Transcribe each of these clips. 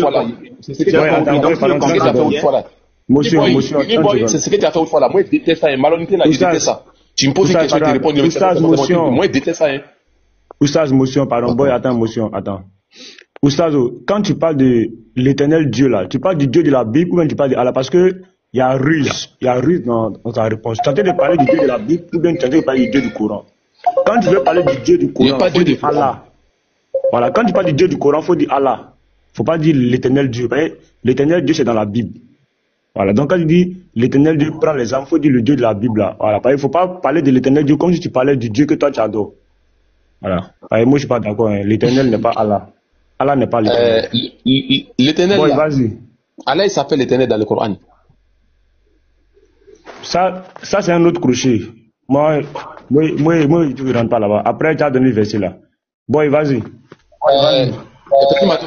l'autre fois là. C'est ce que tu as fait l'autre fois là. Motion, c'est ce que tu as fait l'autre fois là. Moi, je déteste ça. Malhonnêteté là, je déteste ça. Tu me poses une question et tu réponds. Moi, je déteste ça. Oustaz, motion, pardon. Boy, attends, motion, attends. Oustaz, quand tu parles de l'éternel Dieu là, tu parles du Dieu de la Bible ou bien tu parles de Allah? Parce que il y a ruse dans ta réponse. Tu es en train de parler du Dieu de la Bible ou bien tu es en train de parler du Dieu du Coran? Quand tu veux parler du Dieu du Coran, il faut dire Allah. Voilà, quand tu parles du Dieu du Coran, il faut dire Allah. Il ne faut pas dire l'éternel Dieu. L'éternel Dieu, c'est dans la Bible. Voilà, donc quand tu dis l'éternel Dieu prend les âmes, il faut dire le Dieu de la Bible là. Voilà, il ne faut pas parler de l'éternel Dieu comme si tu parlais du Dieu que toi tu adores. Voilà. Moi, je ne suis pas d'accord. Hein. L'éternel n'est pas Allah. Allah n'est pas l'éternel. L'éternel. Bon, vas-y. Allah, il s'appelle l'éternel dans le Coran. Ça c'est un autre crochet. Moi, tu ne rentres pas là-bas. Après, tu as donné le verset là. Boy, vas-y. Petit Mato.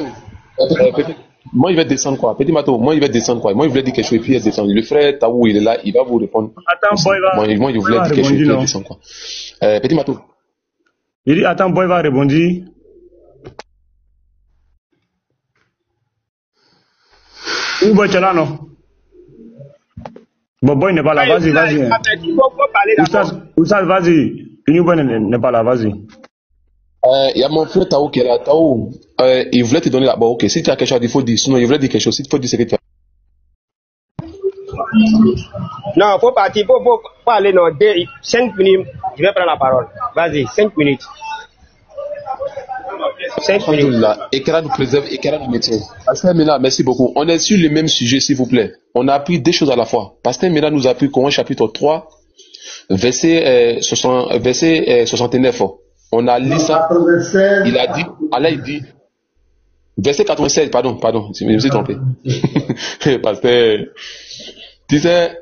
Moi, il va descendre quoi? Petit Mato, moi, il va descendre quoi? Moi, il voulait dire quelque chose et puis il descend. Le frère Taou, il est là, il va vous répondre. Attends, Boy va. Moi, il voulait dire quelque chose et puis il descend quoi? Petit Mato. Il dit, attends, Boy va répondre. Où Boy, tu es là, non? Bon, Boy n'est pas là, vas-y. Oustaz, vas-y. Une Boy n'est pas là, vas-y. Il y a mon frère Taou qui est là. Taou, il voulait te donner la. Bon, ok, si tu as quelque chose, il faut dire. Sinon, il voulait dire quelque chose. Il faut dire ce que tu as. Non, faut partir, faut aller dans 5 minutes. Je vais prendre la parole. Vas-y, 5 minutes. 5 minutes. Là, Ekara nous préserve, Ekara nous maintient. Pasteur Mena, merci beaucoup. On est sur le même sujet, s'il vous plaît. On a appris deux choses à la fois. Pasteur Mena nous a appris Coran chapitre 3, verset 69. On a lu ça. Il a dit, Allah il dit, verset 96, pardon, je me suis trompé.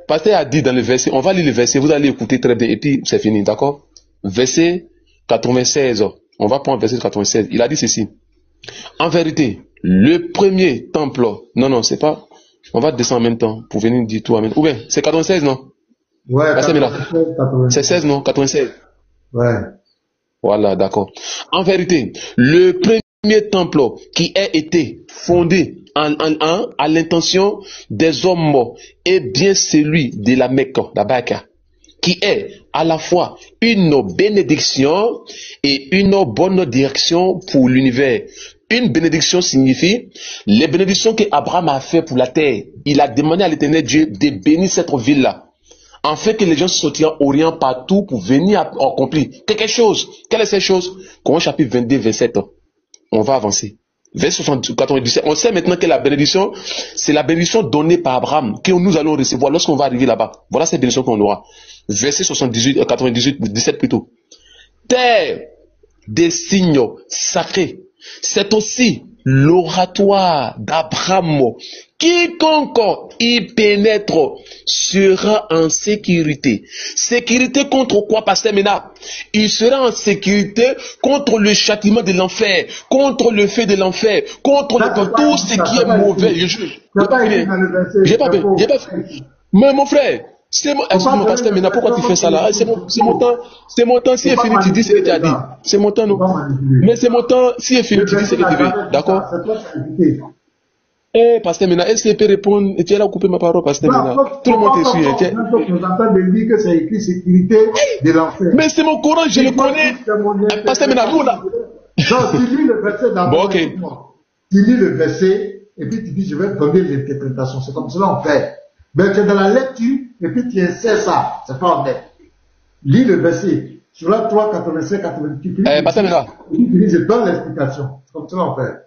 Pasteur a dit dans le verset, on va lire le verset, vous allez écouter très bien, et puis c'est fini, d'accord? Verset 96, on va prendre verset 96, il a dit ceci. En vérité, le premier temple, non, c'est pas, on va descendre en même temps, pour venir dire tout en même temps. Ou bien, c'est 96, non? Ouais, 96. C'est 16, non? 96. Ouais. Voilà, d'accord. En vérité, le premier temple qui a été fondé à l'intention des hommes morts est bien celui de la Mecque, la Baka, qui est à la fois une bénédiction et une bonne direction pour l'univers. Une bénédiction signifie les bénédictions que Abraham a fait pour la terre. Il a demandé à l'Éternel Dieu de bénir cette ville-là, en fait que les gens se soutiennent orient partout pour venir accomplir quelque chose. Quelle est cette chose? Coran chapitre 22, 27. On va avancer. Verset 97. On sait maintenant que la bénédiction, c'est la bénédiction donnée par Abraham que nous allons recevoir lorsqu'on va arriver là-bas. Voilà cette bénédiction qu'on aura. Verset 17 plutôt. Terre des signes sacrés. C'est aussi l'oratoire d'Abraham. Quiconque y pénètre sera en sécurité. Sécurité contre quoi, Pasteur Mena? Il sera en sécurité contre le châtiment de l'enfer, contre le feu de l'enfer, contre tout ce qui est mauvais. J'ai pas fait. Mais mon frère, excuse-moi, Pasteur Mena, pourquoi tu fais ça là? C'est mon temps. C'est mon temps. Si est fini, tu dis ce que tu as dit. C'est mon temps, non? Mais c'est mon temps. Si est fini, tu dis ce que tu veux. D'accord? Pasteur Mena, est-ce que tu peux répondre? Tu es là couper ma parole, Pasteur Mena. Tout le monde est sûr. Nous entendons dire que c'est écrit sécurité de l'enfer. Mais c'est mon courant, je le connais. Pasteur Mena, nous là. Non, tu lis le verset d'abord. Bon, ok. Tu lis le verset et puis tu dis je vais donner l'interprétation. C'est comme cela on fait. Mais tu es dans la lecture et puis tu insères ça. C'est pas honnête. Lis le verset. Sur la 3, 85, 88. Pasteur Mena. Tu dis je donne l'explication. C'est comme cela on fait.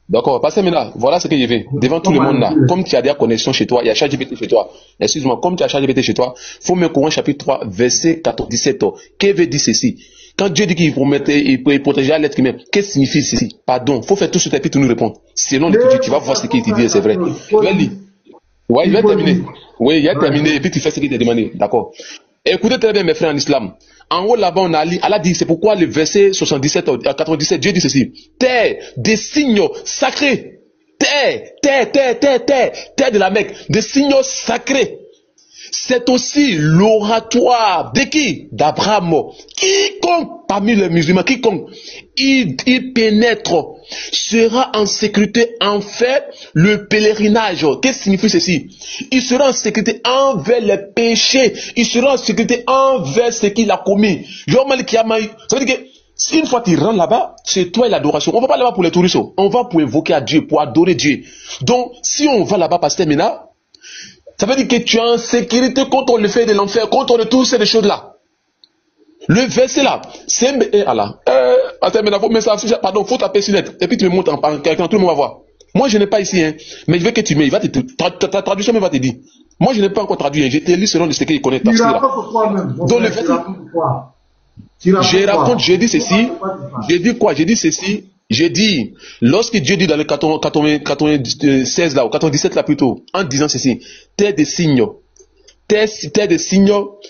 D'accord, Pasteur Mena, voilà ce que je vais. Devant tout le monde là, comme tu as des connexions chez toi, il y a ChatGPT chez toi. Excuse-moi, comme tu as ChatGPT chez toi, faut me Coran chapitre 3, verset 97. Que veut dire ceci? Quand Dieu dit qu'il protéger l'être humain, qu'est-ce que signifie ceci? Pardon, faut faire tout ce que tu nous réponds. Selon l'écriture, tu vas voir ce qu'il te dit, c'est vrai. Ouais, il va terminer. Oui, il a terminé et puis tu fais ce qu'il t'a demandé. D'accord. Écoutez très bien mes frères en islam. En haut là-bas, on a dit, Allah dit, c'est pourquoi le verset 97, Dieu dit ceci. Terre des signes sacrés. Terre de la Mecque, des signes sacrés. C'est aussi l'oratoire de qui? D'Abraham. Quiconque parmi les musulmans, quiconque y pénètre sera en sécurité. En fait, le pèlerinage, qu'est-ce que signifie ceci? Il sera en sécurité envers les péchés. Il sera en sécurité envers ce qu'il a commis. Ça veut dire que si une fois tu rentres là-bas, c'est toi et l'adoration. On ne va pas là-bas pour les touristes. On va pour invoquer à Dieu, pour adorer Dieu. Donc, si on va là-bas, pasteur Mena, ça veut dire que tu es en sécurité contre le feu de l'enfer, contre toutes ces choses-là. Le verset là, c'est Allah. Pasteur Mena, faut taper sur net. Et puis tu me montres en quelqu'un, tout le monde va voir. Moi, je n'ai pas ici, hein. Mais je veux que tu mets, ta traduction même va te dire. Moi, je n'ai pas encore traduit, hein. Je t'ai lu selon ce qu'il connaît. Tu racontes quoi même? Donc, le verset. Je raconte, j'ai dit ceci, j'ai dit quoi? J'ai dit ceci, j'ai dit, lorsque Dieu dit dans le 96 là, ou 97 là plutôt, en disant ceci, terre des signes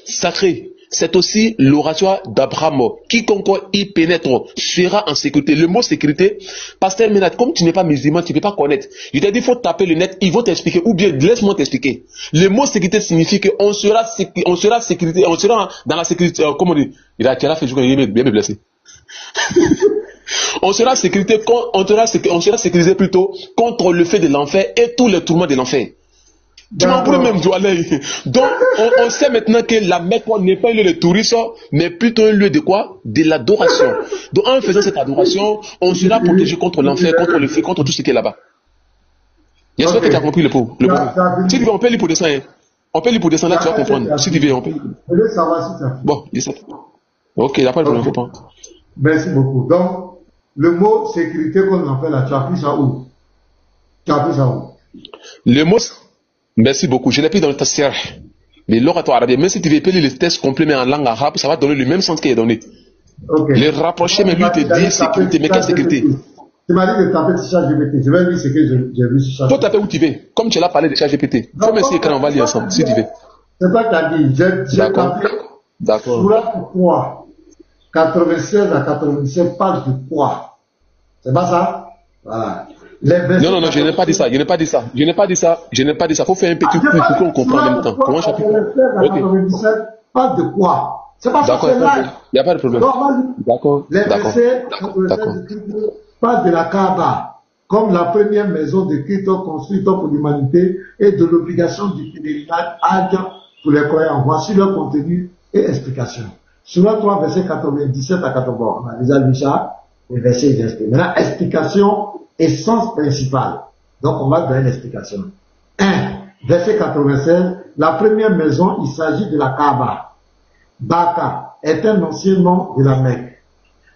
sacrés, c'est aussi l'oratoire d'Abraham. Quiconque y pénètre sera en sécurité. Le mot sécurité, pasteur Ménat, comme tu n'es pas musulman, tu ne peux pas connaître. Je t'ai dit, il faut taper le net, ils vont t'expliquer, ou bien laisse-moi t'expliquer. Le mot sécurité signifie qu'on sera sécurité, on sera dans la sécurité, comment on dit? Il a fait jouer, il est bien blessé. On sera sécurité, on sera sécurisé plutôt contre le fait de l'enfer et tous les tourments de l'enfer. Tu m'en pries même, donc, on sait maintenant que la Mecque n'est pas un lieu de tourisme, mais plutôt un lieu de quoi? De l'adoration. Donc, en faisant cette adoration, on sera protégé contre l'enfer, contre le feu, contre tout ce qui est là-bas. J'espère que tu as compris le pot. Si tu veux, on peut lire pour descendre. Hein. On peut lire pour descendre, là, tu vas comprendre. Si tu veux, on peut lire. Bon, il ça. Ok, il n'y a pas de problème, faut pas. Merci beaucoup. Donc, le mot sécurité qu'on en fait là, tu as pris ça où? Le mot. Merci beaucoup. Je l'ai pris dans le tafsir. Mais l'oratoire arabe, même si tu veux lire le texte complet mais en langue arabe, ça va donner le même sens qu'il est donné. Okay. Le rapprocher, mais lui te dit sécurité. Mais quelle sécurité? Tu m'as dit de taper sur ChatGPT. Je vais lire ce que j'ai vu sur ChatGPT. Faut taper où tu veux. Comme tu l'as parlé de ChatGPT. Faut mettre écran, on va lire ensemble, si tu veux. C'est pas que tu as dit. J'ai tapé. D'accord. Sourate 3, 96 à 97 pages de quoi? C'est pas ça? Voilà. Non, je n'ai pas dit ça, je n'ai pas dit ça. Faut faire un petit coup pour qu'on comprenne en même temps. Comment chapitre? Parle de quoi? C'est pas ça, c'est là. Il n'y a pas de problème. D'accord. Les versets parlent de la Kaaba, comme la première maison de Christ construite pour l'humanité et de l'obligation du pèlerinage pour les croyants. Voici leur contenu et explication. Sur 3, verset 97 à 80. On a déjà lu ça, les versets d'explication. Maintenant, explication et sens principal. Donc, on va donner l'explication. 1. Verset 96. La première maison, il s'agit de la Kaaba. Baka est un ancien nom de la Mecque.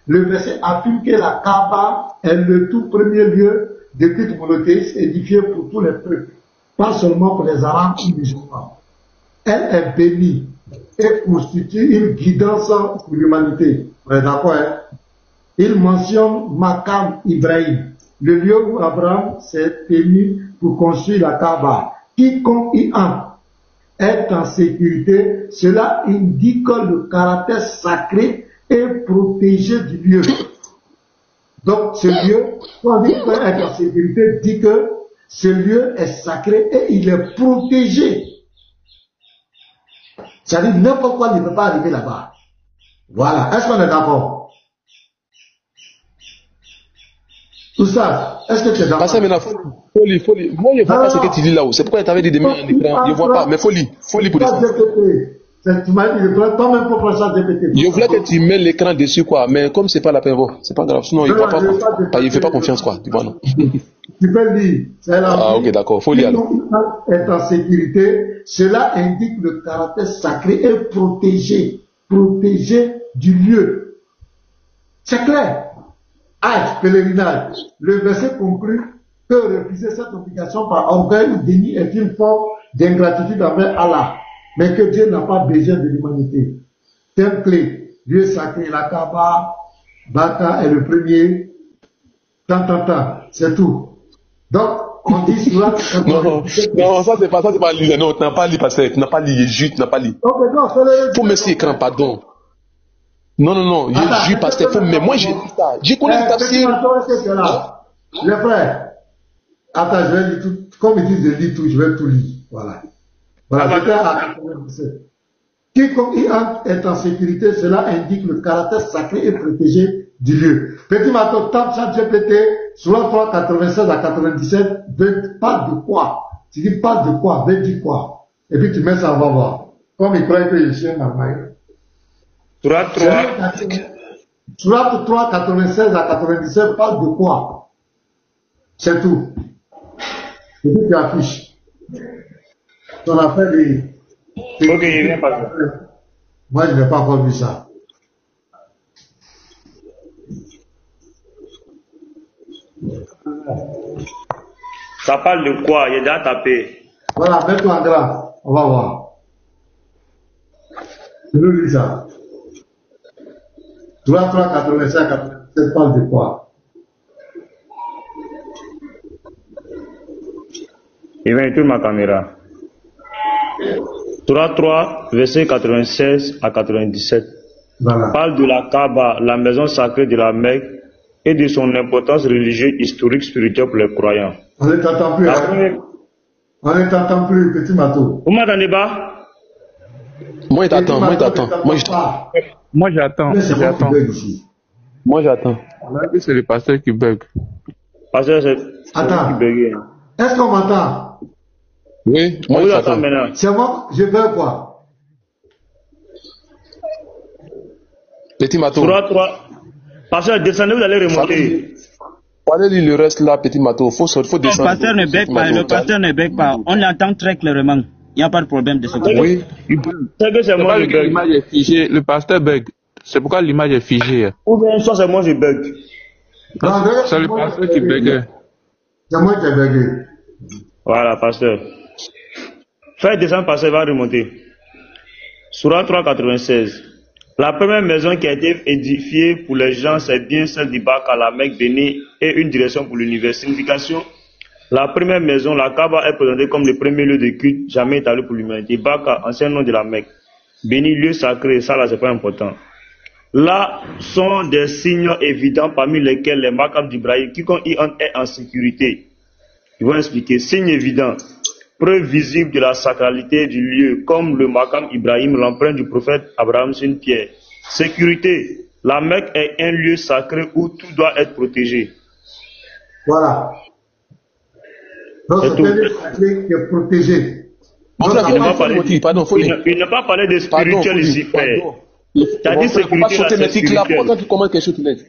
Le verset affirme que la Kaaba est le tout premier lieu de culte monothéiste édifié pour tous les peuples, pas seulement pour les Arabes ou les musulmans. Elle est bénie et constitue une guidance pour l'humanité. Vous êtes d'accord, hein? Il mentionne Makam Ibrahim, le lieu où Abraham s'est ému pour construire la Kaaba. Quiconque y entre est en sécurité, cela indique le caractère sacré et protégé du lieu. Donc ce lieu, quand on dit qu'il est en sécurité, dit que ce lieu est sacré et il est protégé. C'est-à-dire n'importe quoi ne peut pas arriver là-bas. Voilà. Est-ce qu'on est d'accord? Tout ça, est-ce que tu es d'accord? Parce que maintenant, folie. Moi, je ne vois pas ce que tu dis là-haut. C'est pourquoi tu avais dit de mettre en écran. Je ne vois pas, mais folie pour descendre. Tu m'as dit, toi-même pour prendre ça GPT. Je voulais que tu mets l'écran dessus, quoi. Mais comme c'est pas la peine, bon, c'est pas grave. Sinon, il ne voit pas, quoi. Il ne fait pas confiance, quoi. Tu vois, non. Tu peux le lire. Ah, ok, d'accord. Folie alors. Est en sécurité, cela indique le caractère sacré et protégé du lieu. C'est clair. Hajj, pèlerinage. Le verset conclut que refuser cette obligation par orgueil ou déni est une forme d'ingratitude envers Allah, mais que Dieu n'a pas besoin de l'humanité. Thème clé, lieu sacré, la Kaaba, Baka est le premier, c'est tout. Donc, on dit cela. Non, ça c'est pas lu. Non, tu n'as pas lu, parce que tu n'as pas lu, Jésus, tu n'as pas lu. Faut mettre sur l'écran, pardon. Non, Jésus, pasteur, mais moi j'ai dit ça. J'ai connu le tafsir. Les frères, attends, je vais lire tout. Comme ils disent de lire tout, je vais tout lire. Voilà. Voilà, j'étais à 97. Quiconque y entre est en sécurité, cela indique le caractère sacré et protégé du lieu. Petit Mato, tape ChatGPT, sur la 3, 96 à 97, parle de quoi? Tu dis parle de quoi? Veut dire quoi? Et puis tu mets ça, on va voir. Comme il croit que je suis un normal. Sur la 3, 96 à 97, parle de quoi? C'est tout. Et puis tu affiches. On a fait des... Ok, il vient pas. Moi, je n'ai pas encore vu ça. Ça parle de quoi? Il est déjà tapé. Voilà, mets-toi en grand. On va voir. Je nous lis ça. 3, 85, 87 parle de quoi? Il vient tourner ma caméra. 3, verset 96 à 97. Voilà. Parle de la Kaaba, la maison sacrée de la Mecque, et de son importance religieuse, historique, spirituelle pour les croyants. On ne t'entend plus. Hein? On ne t'entend plus, petit Mato. Vous m'entendez pas? Moi, j'attends. Moi, j'attends. Moi, j'attends. On a dit que c'est le pasteur qui bug. Pasteur, c'est attends. qui bugué. Est-ce qu'on m'entend? Oui, On moi, vous j'attends. attend maintenant. C'est moi, je veux quoi? Petit Mato. 3. Pasteur, descendez, vous allez remonter. Allez lire le reste là, petit Mato. Faut descendre. Le pasteur ne bug pas, le pasteur ne bug pas. On l'entend très clairement. Il n'y a pas de problème de ce côté. Oui. C'est que c'est moi qui bug. L'image est figée. Le pasteur bug. C'est pourquoi l'image est figée. Ou bien soit c'est moi qui bug. C'est le pasteur qui bug. C'est moi qui ai bugué. Voilà, pasteur. Faites descendre, pasteur, va remonter. Surah 3,96. La première maison qui a été édifiée pour les gens, c'est bien celle d'Ibaka, la Mecque bénie, et une direction pour l'univers. Signification, la première maison, la Kaaba, est présentée comme le premier lieu de culte jamais établi pour l'humanité. Ibaka, ancien nom de la Mecque. Béni, lieu sacré, ça là, c'est pas important. Là sont des signes évidents parmi lesquels les Makam d'Ibrahim, quiconque y entre est en sécurité. Ils vont expliquer. Signe évident. Preuve visible de la sacralité du lieu, comme le Makam Ibrahim, l'empreinte du prophète Abraham sur une pierre. Sécurité. La Mecque est un lieu sacré où tout doit être protégé. Voilà. Donc c'est un lieu sacré qui est protégé. Il n'a pas parlé de spirituel ici, frère. Tu as dit sécurité là, c'est spirituel. Pourquoi tu commences quelque chose, tu laisses?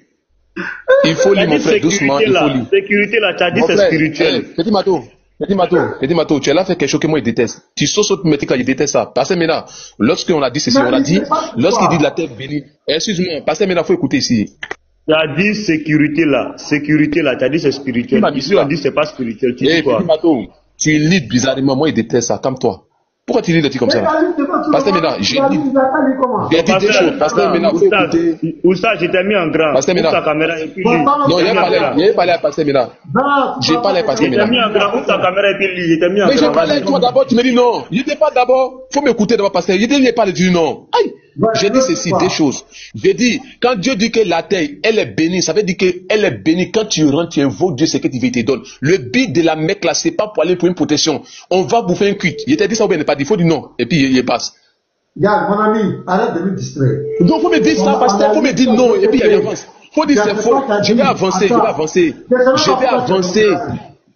Il faut lire, mon frère, doucement, il faut lire. Sécurité là, tu as dit c'est spirituel. Petit Mato, tu as là fait quelque chose que moi je déteste. Tu sautes mais tu déteste ça. Parce que maintenant, lorsqu'on a dit ceci, on a dit, lorsqu'il dit de la terre bénie, excuse-moi, parce que maintenant, il faut écouter ici. Tu as dit sécurité là, tu as dit c'est spirituel. Ici, on dit c'est pas spirituel. Tu dis quoi? Petit Mato, tu lis bizarrement, moi je déteste ça, calme-toi. Pourquoi tu lis des trucs comme ça? Parce que maintenant, j'ai dit des choses. Parce que maintenant, faut écouter. Où ça, je t'ai mis en grand. Parce que maintenant, ta caméra et puis lis. non, il n'y a pas à passer maintenant. J'ai pas l'air passer maintenant. Je t'ai mis en grand. Où ta caméra et puis lis. Je t'ai mis en grand. Mais j'ai parlé toi d'abord, tu me dis non. Je n'étais pas d'abord. Faut m'écouter d'abord parce que je n'ai pas dit non. Aïe. J'ai dit ceci, des choses. J'ai dit, quand Dieu dit que la terre, elle est bénie, ça veut dire qu'elle est bénie. Quand tu rentres, tu invoques Dieu, c'est que tu te donne. Le but de la Mecque là, c'est pas pour aller pour une protection. On va bouffer un cuit. Il t'a dit ça ou bien il n'a pas dit, il faut dire non. Et puis il passe. Regarde, mon ami, arrête de me distraire. Donc faut me dire ça, pasteur, faut me dire non. Et puis il avance. Faut dire c'est faux. Je vais avancer.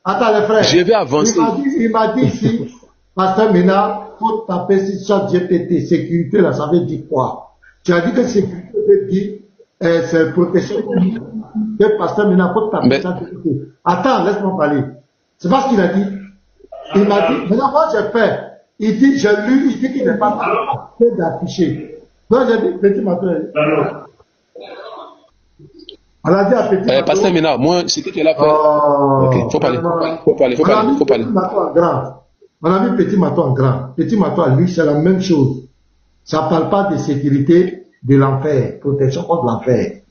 Attends, les frères. Je vais avancer. Il m'a dit ici, pasteur Mina, faut taper sur ChatGPT. Sécurité, là, ça veut dire quoi? Tu as dit que sécurité veut dire, c'est protection. Que pasteur Mina, faut taper ChatGPT. Attends, laisse-moi parler. C'est pas ce qu'il a dit. Il m'a dit, maintenant, moi, j'ai fait. Il dit, j'ai lu, il dit qu'il n'est pas capable d'afficher. Donc, j'ai dit, petit matin. On a dit à petit matin. Pasteur Mina, moi, c'est que tu es là. Ok, faut parler. On a mis petit maton en grand. Petit maton à lui, c'est la même chose. Ça ne parle pas de sécurité de l'enfer, protection contre l'enfer.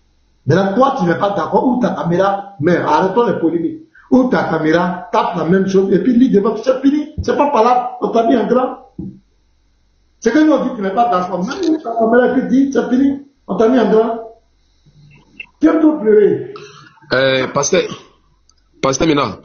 Maintenant, toi, tu n'es pas d'accord, ou ta caméra, mais arrêtons les polémiques, ou ta caméra tape la même chose, et puis lit devant, c'est fini. C'est pas par là, on t'a mis en grand. C'est que nous, on dit que tu n'es pas d'accord. Même ta caméra qui dit, c'est fini, on t'a mis en grand. Qu'est-ce que tu pleurer? Pasteur Mina,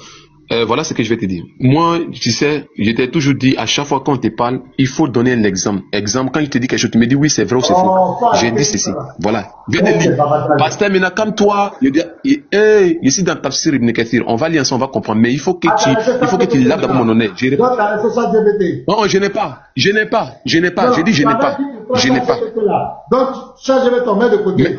Voilà ce que je vais te dire. Moi, tu sais, je t'ai toujours dit, à chaque fois qu'on te parle, il faut donner un exemple. Exemple, quand je te dis quelque chose, tu me dis oui, c'est vrai ou c'est faux. J'ai dit ceci. Voilà. Viens de lire. Pasteur, maintenant, comme toi, je suis dans Tafsir Ibn Kathir. On va lire ensemble, on va comprendre. Mais il faut que tu laves d'abord mon honneur. Non, je n'ai pas. Je dis, je n'ai pas. Donc, ça, je vais tomber de côté.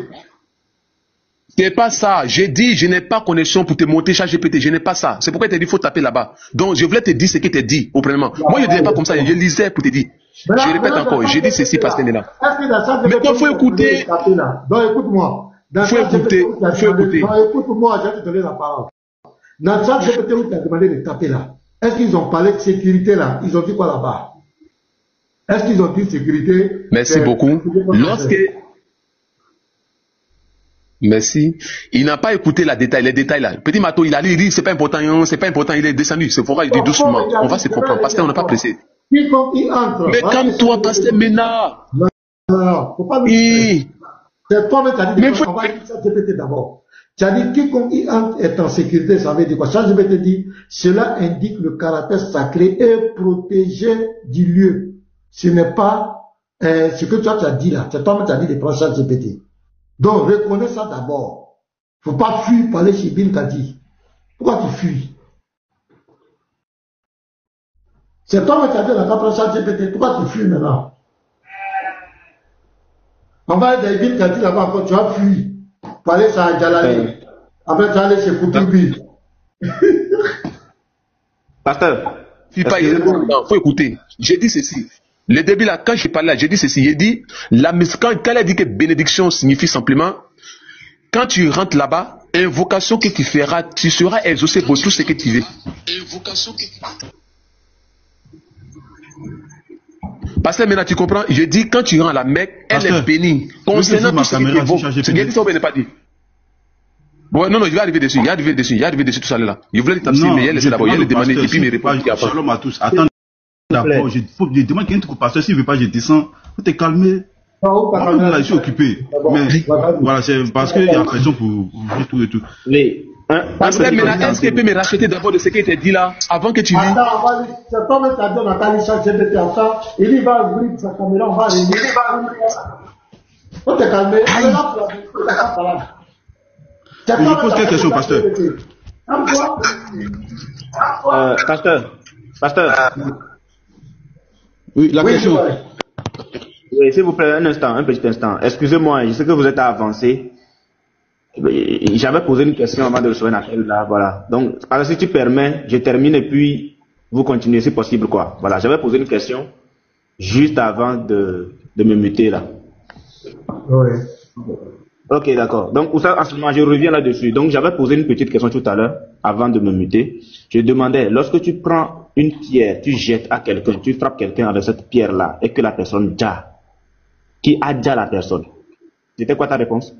C'est pas ça. J'ai dit, je n'ai pas connexion pour te monter ChatGPT. Je n'ai pas ça. C'est pourquoi il t'a dit, il faut taper là-bas. Donc, je voulais te dire ce qu'il t'a dit, au premier moment. Moi, je ne disais pas comme ça. Je lisais pour te dire. Je répète encore. J'ai dit ceci, Pasteur Nena. Maintenant, il faut écouter. Donc, écoute-moi. Il faut écouter. Écoute-moi, je vais te donner la parole. Dans ChatGPT, où tu as demandé de taper là, est-ce qu'ils ont parlé de sécurité là? Ils ont dit quoi là-bas? Est-ce qu'ils ont dit sécurité? Merci beaucoup. Merci. Il n'a pas écouté les détails là. Petit Mato, il a dit, c'est pas important, il est descendu. C'est pourquoi il dit doucement. On va se comprendre, parce qu'on n'a pas pressé. Mais calme-toi, Pasteur Mena. Non, faut pas c'est toi-même qui as dit, on va dire ChatGPT d'abord. Tu as dit, quiconque y entre est en sécurité, ça veut dire quoi? ChatGPT dit, cela indique le caractère sacré et protégé du lieu. Ce n'est pas ce que tu as dit là. C'est toi-même qui as dit de prendre ChatGPT. Donc, reconnais ça d'abord. Faut pas fuir par les Chibin Kadi. Pourquoi tu fuis? C'est toi qui as dit la capacité GPT. Pourquoi tu fuis maintenant? On va aller dans Ibn Kadi là-bas encore, tu vas fuir. Pour aller à Djalali. Après, tu vas aller chez Koutoubi. Pasteur. Il faut écouter. J'ai dit ceci. Le début là, quand je parlais là, j'ai dit ceci. J'ai dit, quand elle a dit que bénédiction signifie simplement, quand tu rentres là-bas, invocation que tu feras, tu seras exaucé pour tout ce que tu veux. Invocation que tu feras. Parce que maintenant tu comprends, je dis quand tu rentres à la Mecque, elle est bénie. Concernant tout ce qui est beau. C'est bien dit ça ou bien pas dit? Bon, non, je vais arriver dessus. Il y a arrivé dessus tout ça là. Je voulais t'absiner, mais elle essaie d'abord, elle demandé et puis me répondre. Shalom à tous. Attends. D'abord, je demande qu'il ne pasteur, s'il ne veut pas, je descends. Faut te calmer. Là, je suis occupé. Mais voilà, c'est parce qu'il y a pression pour tout et tout. Parce que maintenant, est-ce qu'il peut me racheter d'abord de ce qui était dit là, avant que tu lis? Attends, c'est toi qui as dit, on a calé ChatGPT en ça. Il va ouvrir sa caméra, on va aller. Faut te calmer. Je pose quelques questions, pasteur. Pasteur. Oui, la question. Oui, s'il vous plaît, un petit instant. Excusez-moi, je sais que vous êtes avancé. J'avais posé une question avant de recevoir un appel là, voilà. Donc, alors si tu permets, je termine et puis vous continuez si possible, quoi. Voilà, j'avais posé une question juste avant de me muter là. Oui. Ok, d'accord. Donc, en ce moment, je reviens là-dessus. Donc, j'avais posé une petite question tout à l'heure, avant de me muter. Je demandais, lorsque tu prends une pierre, tu jettes à quelqu'un, tu frappes quelqu'un avec cette pierre-là, et que la personne qui a déjà la personne. C'était quoi ta réponse?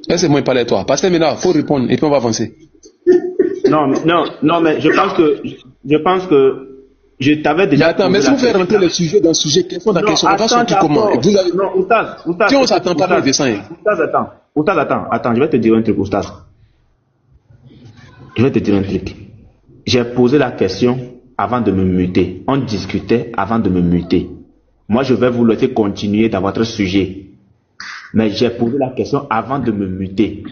Laissez-moi moi parler à toi. Pasteur Mena, il faut répondre, et puis on va avancer. Non, mais je pense que je t'avais déjà. Mais attends, mais si vous faites rentrer le sujet dans le sujet, question dans question, on va sortir comment? Non, Oustaz. Si on s'attend pas à dessin. Oustaz, attends, je vais te dire un truc, Oustaz. Je vais te dire un truc. J'ai posé la question avant de me muter. On discutait avant de me muter. Moi, je vais vous laisser continuer dans votre sujet. Mais j'ai posé la question avant de me muter.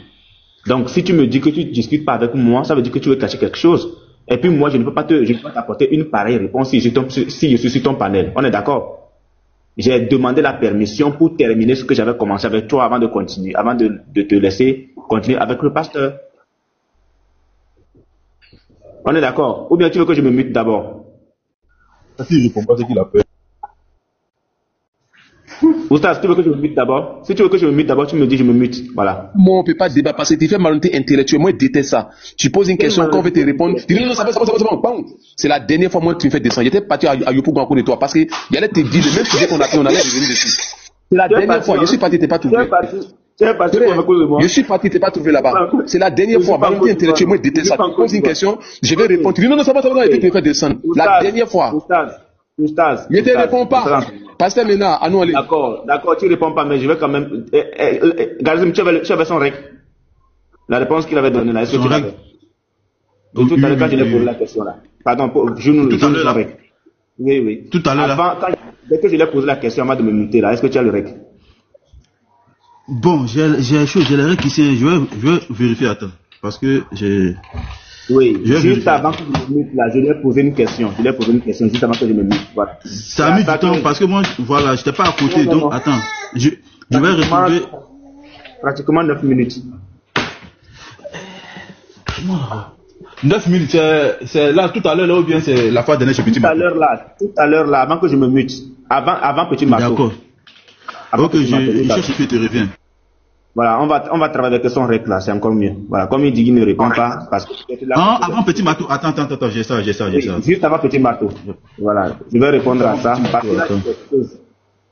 Donc, si tu me dis que tu ne discutes pas avec moi, ça veut dire que tu veux cacher quelque chose. Et puis moi, je ne peux pas t'apporter une pareille réponse si je suis sur ton panel. On est d'accord? J'ai demandé la permission pour terminer ce que j'avais commencé avec toi avant de continuer, avant de te laisser continuer avec le pasteur. On est d'accord? Ou bien tu veux que je me mute d'abord? Si je comprends ce qu'il a fait. Oustaz, tu veux que je me mute d'abord? Si tu veux que je me mute d'abord, tu me dis je me mute. Voilà. Moi, on ne peut pas débattre parce que tu fais malhonnêteté intellectuelle. Moi, je déteste ça. Tu poses une question, quand on veut te répondre, tu dis non, c'est bon. C'est la dernière fois moi tu me fais descendre. J'étais parti à Yopougon à cause de toi parce qu'il allait te dire le même sujet qu'on a fait, on allait revenir dessus. C'est la dernière fois. Je suis parti, tu n'es pas trouvé. Je suis parti, tu n'es pas trouvé là-bas. C'est la dernière fois. Malhonnêteté intellectuelle, moi, je déteste ça. Tu poses une question, je vais répondre. Tu dis non, ça va, et puis tu me fais descendre. La dernière fois. Oustaz, je ne te réponds pas. Pasteur Mena, à nous aller. D'accord, tu ne réponds pas, mais je vais quand même. Gazim, tu avais son règle. La réponse qu'il avait donnée là, est-ce que Son tu l'as règle. fait? Tout à l'heure, quand je l'ai posé la question là. Pardon, je nous Tout à l'heure, là. Oui, oui. Tout à l'heure, là. Dès que je lui ai posé la question avant de me muter là, est-ce que tu as le règle? Bon, j'ai les règles ici. Je vais vérifier, attends. Parce que j'ai... Oui, Je vais juste vérifier. avant que je me mute là, je lui ai posé une question. Je lui ai posé une question juste avant que je me mute. Voilà. Ça a mis du temps parce que moi, voilà, j'étais pas à côté. Non. Donc, attends. Je vais retrouver... Pratiquement 9 minutes. 9 minutes, c'est là tout à l'heure là ou bien c'est la fois dernière chez Petit Marteau? Tout à l'heure là, avant que je me mute. Avant Petit Marteau. D'accord. Avant Ok, Petit Marteau, je cherche et puis te reviens. Voilà, on va travailler avec son règle là, c'est encore mieux. Voilà, comme il dit qu'il ne répond pas, parce que Ah, avant Petit Marteau, attends, j'ai ça. oui, juste avant Petit Marteau. Voilà, je vais répondre à ça. Parce que là,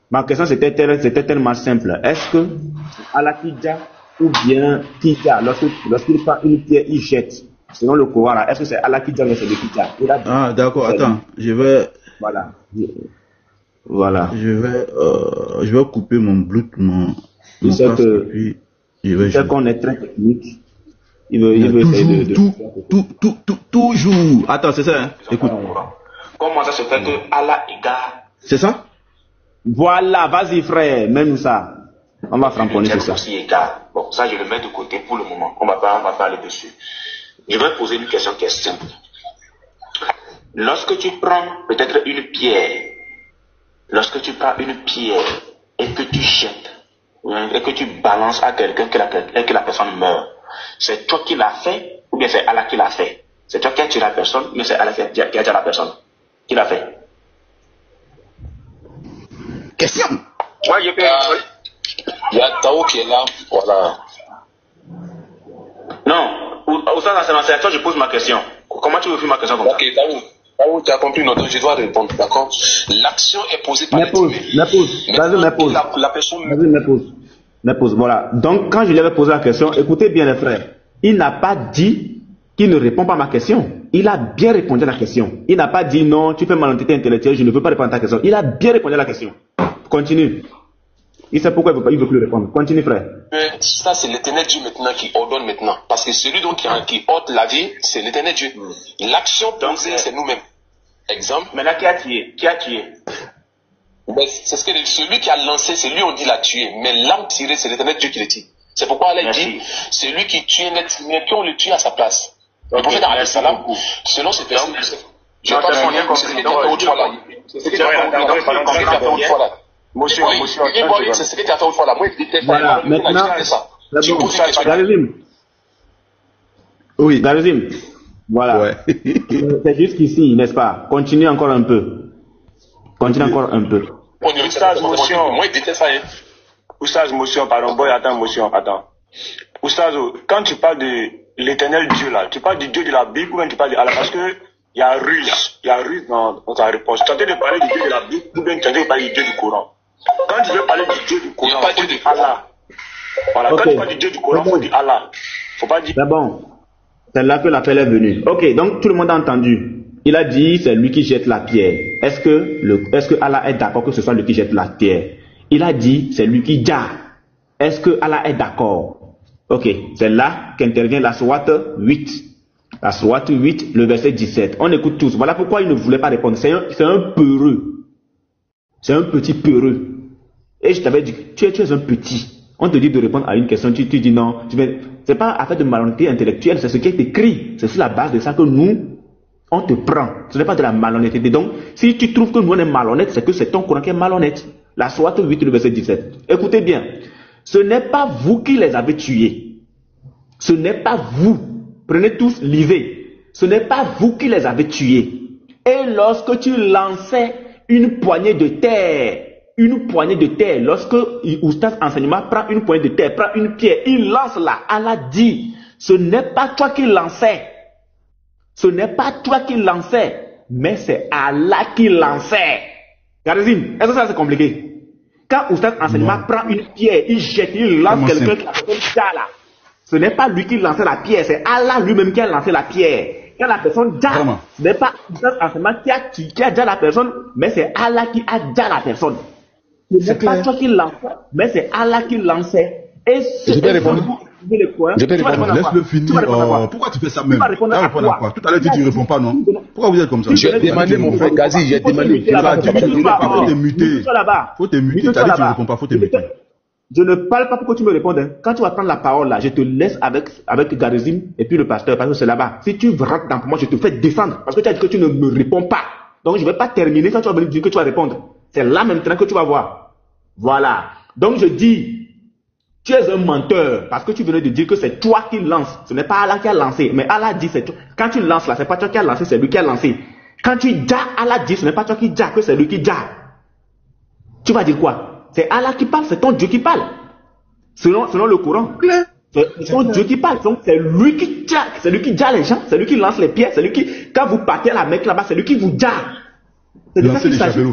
ma question c'était tellement simple. Est-ce que Alakidja ou bien Kidja, lorsqu'il prend une pierre, il jette, selon le Coran là, est-ce que c'est Alakidja ou c'est le Kidja? Ah, d'accord, attends, je vais... Voilà. Je vais couper mon Bluetooth, mon casque, puis je vais jouer. Qu'on est très technique. Il veut essayer de... Toujours. Attends, c'est ça, hein? Écoute. Comment ça se fait que Allah égare? C'est ça? Voilà, vas-y frère, même ça. On va framponner sur ça. Aussi égard. Bon, ça je le mets de côté pour le moment. On va parler dessus. Je vais poser une question qui est simple. Lorsque tu prends peut-être une pierre, et que tu jettes, et que tu balances à quelqu'un et que la personne meurt, c'est toi qui l'as fait ou bien c'est Allah qui l'a fait? C'est toi qui as tué la personne, mais c'est Allah qui a tué la personne. Qui l'a fait? Question. Ouais, il y a Tao qui est là, voilà. Non, c'est à toi que je pose ma question. Comment tu veux faire ma question comme ça? Ok, Tao, tu as compris, non, je dois répondre, d'accord? L'action est posée par l'être humain. La personne... M'épouse, voilà. Donc, quand je lui avais posé la question, écoutez bien les frères, il n'a pas dit qu'il ne répond pas à ma question. Il a bien répondu à la question. Il n'a pas dit non, tu fais malhonnêteté intellectuelle, je ne veux pas répondre à ta question. Il a bien répondu à la question. Continue. Il sait pourquoi il veut plus répondre. Continue, frère. Ça, c'est l'éternel Dieu maintenant qui ordonne maintenant. Parce que celui donc qui ôte la vie, c'est l'éternel Dieu. L'action posée, c'est nous-mêmes. Exemple. Maintenant, qui a tué? C'est ce que celui qui a lancé, c'est lui on dit l'a tué. Mais l'âme tirée, c'est l'éternel Dieu qui le tue. C'est pourquoi Allah dit, celui qui tue l'être humain, qui on le tue à sa place. Le prophète alayhi salam, selon ses personnes, je vais pas faire c'est ce que tu as fait autrefois là. C'est ce que tu as fait autrefois là. C'est ce que tu as fait autrefois là. Moi, je déteste ça. Voilà, maintenant, Oui. Darizim. Voilà. Ouais. C'est jusqu'ici, n'est-ce pas? Continue encore un peu. Oustaz, motion. Moi, je déteste ça. Oustaz, motion, pardon. Boy, attends. Oustaz, quand tu parles de l'éternel Dieu là, tu parles du Dieu de la Bible ou bien tu parles de Allah? Parce que il y a ruse dans ta réponse. Tu es en train de parler du Dieu de la Bible ou bien tu es en train de parler du Dieu du Coran? Quand tu veux parler du Dieu du Coran, il faut dire Allah. Voilà, quand tu parles du Dieu du Coran, il faut dire Allah. Faut pas dire. C'est bon. C'est là que l'appel est venu. Ok, donc tout le monde a entendu. Il a dit c'est lui qui jette la pierre. Est-ce que Allah est d'accord que ce soit lui qui jette la pierre? Il a dit c'est lui qui jette. Est-ce que Allah est d'accord? Ok, c'est là qu'intervient la sourate 8. La sourate 8, le verset 17. On écoute tous. Voilà pourquoi il ne voulait pas répondre. C'est un peureux. C'est un petit peureux. Et je t'avais dit, tu es un petit. On te dit de répondre à une question, tu dis non. C'est pas affaire de malhonnêteté intellectuelle, c'est ce qui est écrit. C'est sur la base de ça que nous, on te prend. Ce n'est pas de la malhonnêteté. Donc, si tu trouves que nous on est malhonnête, c'est que c'est ton Coran qui est malhonnête. La sourate 8, le verset 17. Écoutez bien. Ce n'est pas vous qui les avez tués. Ce n'est pas vous. Prenez tous, lisez. Ce n'est pas vous qui les avez tués. Et lorsque tu lançais une poignée de terre, lorsque Oustaz enseignement prend une poignée de terre, prend une pierre, il lance là, Allah dit, ce n'est pas toi qui lançais. Ce n'est pas toi qui lançais, mais c'est Allah qui lançait. Garizim, est-ce que ça c'est compliqué? Quand Oustaz enseignement prend une pierre, il jette, il lance quelqu'un qui appelle là. Ce n'est pas lui qui lançait la pierre, c'est Allah lui-même qui a lancé la pierre. Quand la personne jette, ce n'est pas Oustaz enseignement qui a déjà la personne, mais c'est Allah qui a déjà la personne. Ce n'est pas toi qui lançais, mais c'est Allah qui lançait. Et je vais répondre. Je peux répondre. Laisse-le finir. Pourquoi tu fais ça même? Tu vas répondre à quoi? Tout à l'heure, tu ne réponds pas, non? Pourquoi vous êtes comme ça? J'ai demandé, mon frère Gazi, j'ai demandé. Faut te muter. Faut te muter. Tu as dit que tu ne réponds pas, faut te muter. Je ne parle pas pour que tu me répondes. Hein. Quand tu vas prendre la parole là, je te laisse avec Garizim et puis le pasteur, parce que c'est là-bas. Si tu rentres dans moi, je te fais défendre. Parce que tu as dit que tu ne me réponds pas. Donc je ne vais pas terminer quand tu vas me dire que tu vas répondre. C'est là maintenant que tu vas voir. Voilà. Donc je dis, tu es un menteur parce que tu venais de dire que c'est toi qui lances. Ce n'est pas Allah qui a lancé. Mais Allah dit, c'est toi. Quand tu lances là, c'est pas toi qui as lancé, c'est lui qui a lancé. Quand tu dis, Allah dit, ce n'est pas toi qui dis, que c'est lui qui dit. Tu vas dire quoi? C'est Allah qui parle, c'est ton Dieu qui parle. Selon le Coran. C'est ton Dieu qui parle. Donc c'est lui qui dit, c'est lui qui dit les gens, c'est lui qui lance les pierres, c'est lui qui, quand vous partez à la Mecque là-bas, c'est lui qui vous dit. C'est de ça qu'il s'agit.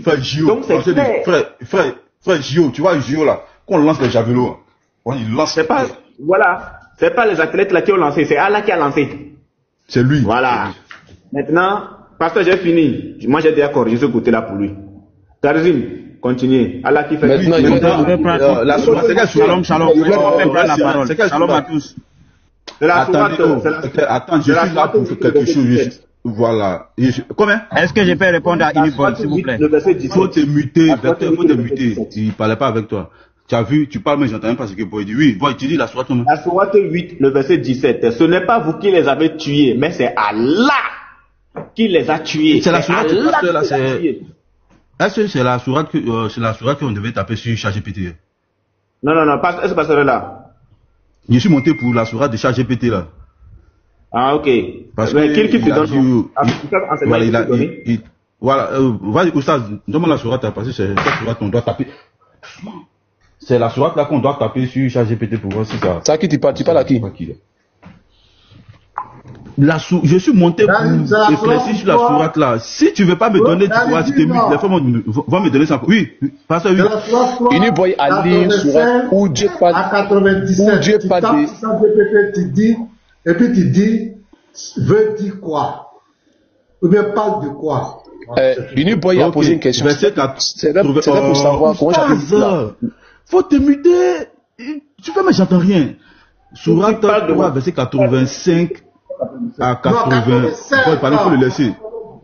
Frère Gio, frère Gio, tu vois Gio là, quand on lance les javelots, il lance. C'est pas, voilà, c'est pas les athlètes là qui ont lancé, c'est Allah qui a lancé. C'est lui. Voilà. Maintenant, pasteur, j'ai fini. Moi j'ai déjà corrigé ce côté-là pour lui. Tarzim, continuez. Allah qui fait. Maintenant, la sourate, c'est quelle sourate? Shalom. Je vais prendre la parole. Shalom à tous. Attends, je suis là pour quelque chose. Voilà. Combien? Est-ce que je peux répondre à Inipol, s'il vous plaît? Faut te muter, faut te muter. Il parlait pas avec toi. Tu as vu, tu parles, mais j'entends même pas ce que Boy dit. Oui, Boy, tu dis la sourate comment? La sourate 8, le verset 17. Ce n'est pas vous qui les avez tués, mais c'est Allah qui les a tués. C'est la sourate là, c'est. Est-ce que c'est la sourate qu'on devait taper sur ChatGPT? Non, est-ce que c'est là? Je suis monté pour la sourate de ChatGPT là. Ah, ok. Parce que qui te donne voilà, vas-y, Oustaz, donne-moi la sourate, parce que c'est cette sourate qu'on doit taper. C'est la sourate là qu'on doit taper sur ChatGPT pour voir si ça. Ça qui tu parles à qui? Je suis monté pour réfléchir sur la sourate là. Si tu veux pas me donner, tu pourras, si tu m'écoutes, les femmes vont me donner ça. Oui, parce que oui. Il boy à lire sourate où Dieu parle. À 97, où Dieu parle. Tu dis, et puis tu dis, veut dire quoi? Ou bien parle de quoi? Boy a posé une question. C'est là pour savoir comment j'appelle. Faut te muter. Tu fais, mais j'entends rien. Sourate 3, verset 85 à 80. Boy, pardon, faut le laisser.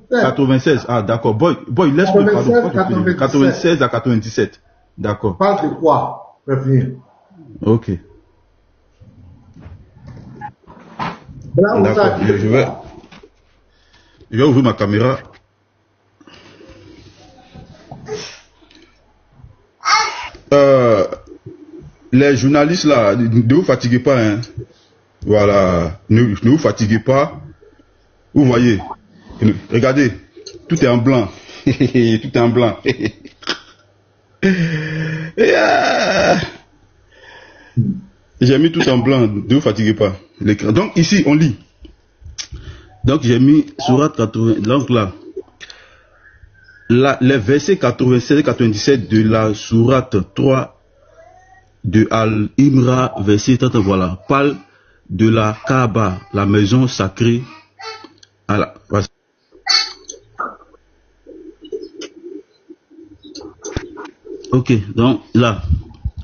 96. Ah, d'accord. Boy, laisse-le, pardon. 96 à 97. D'accord. Parle de quoi? Ok. D'accord. Je vais ouvrir ma caméra. Les journalistes là, ne vous fatiguez pas, hein. Voilà, ne vous fatiguez pas. Vous voyez, regardez, tout est en blanc. Tout est en blanc. J'ai mis tout en blanc, ne vous fatiguez pas. Donc ici, on lit. Donc j'ai mis sourate 80. Donc là, les versets 96 et 97 de la sourate 3 de Al-Imra, verset 30, voilà, parle de la Kaaba, la maison sacrée. Ok, donc là,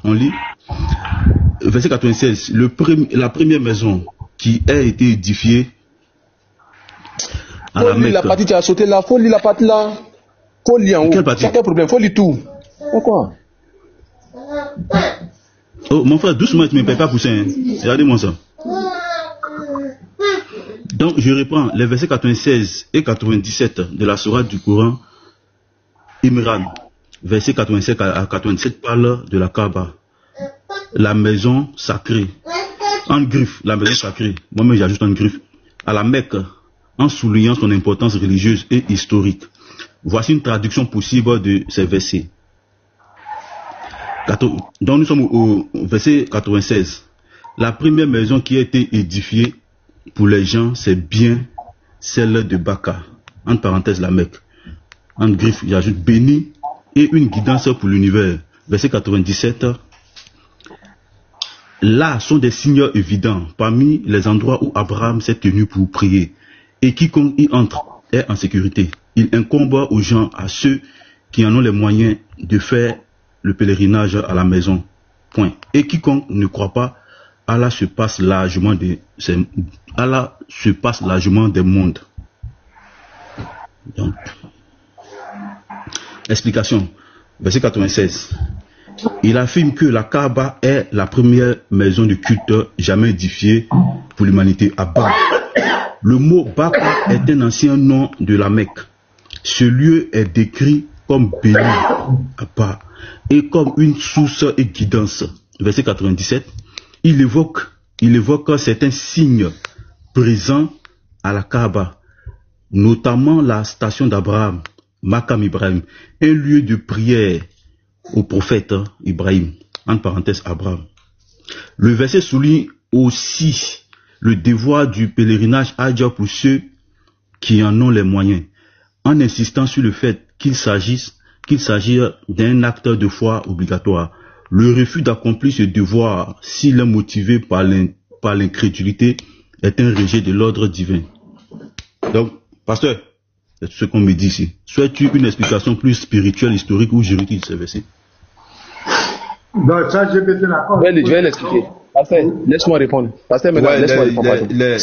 on lit. Verset 96, la première maison qui a été édifiée à la Mecque. La partie, tu as sauté là, faut lire la partie là. Faut lire en haut. Quel problème? Faut lire tout. Pourquoi? Oh, mon frère, doucement, tu ne me payes pas pour ça. Hein. Regardez-moi ça. Donc, je reprends les versets 96 et 97 de la sourate du Coran. Imran, verset 87 à 87 parle de la Kaaba, la maison sacrée. En griffe, la maison sacrée. Moi-même, j'ajoute en griffe. À la Mecque, en soulignant son importance religieuse et historique. Voici une traduction possible de ces versets. Donc nous sommes au verset 96. La première maison qui a été édifiée pour les gens, c'est bien celle de Baka. Entre parenthèses, la Mecque. En griffe, j'ajoute béni et une guidance pour l'univers. Verset 97. Là sont des signes évidents parmi les endroits où Abraham s'est tenu pour prier. Et quiconque y entre est en sécurité. Il incombe aux gens, à ceux qui en ont les moyens de faire le pèlerinage à la maison. Point. Et quiconque ne croit pas Allah se passe largement des mondes. Donc, explication. Verset 96. Il affirme que la Kaaba est la première maison de culte jamais édifiée pour l'humanité à Ba. Le mot Baka est un ancien nom de la Mecque. Ce lieu est décrit comme béni à Ba et comme une source et guidance. Verset 97. Il évoque certains signes présents à la Kaaba, notamment la station d'Abraham, Makam Ibrahim, un lieu de prière au prophète Ibrahim, entre parenthèses Abraham. Le verset souligne aussi le devoir du pèlerinage Hajj pour ceux qui en ont les moyens, en insistant sur le fait qu'il s'agit d'un acte de foi obligatoire. Le refus d'accomplir ce devoir, s'il est motivé par l'incrédulité, est un rejet de l'ordre divin. Donc, pasteur, c'est ce qu'on me dit ici. Souhaites-tu une explication plus spirituelle, historique ou juridique de ce verset? Non, ça, je vais te l'accord. Je vais l'expliquer. Pasteur, laisse-moi répondre. Pasteur, laisse-moi répondre.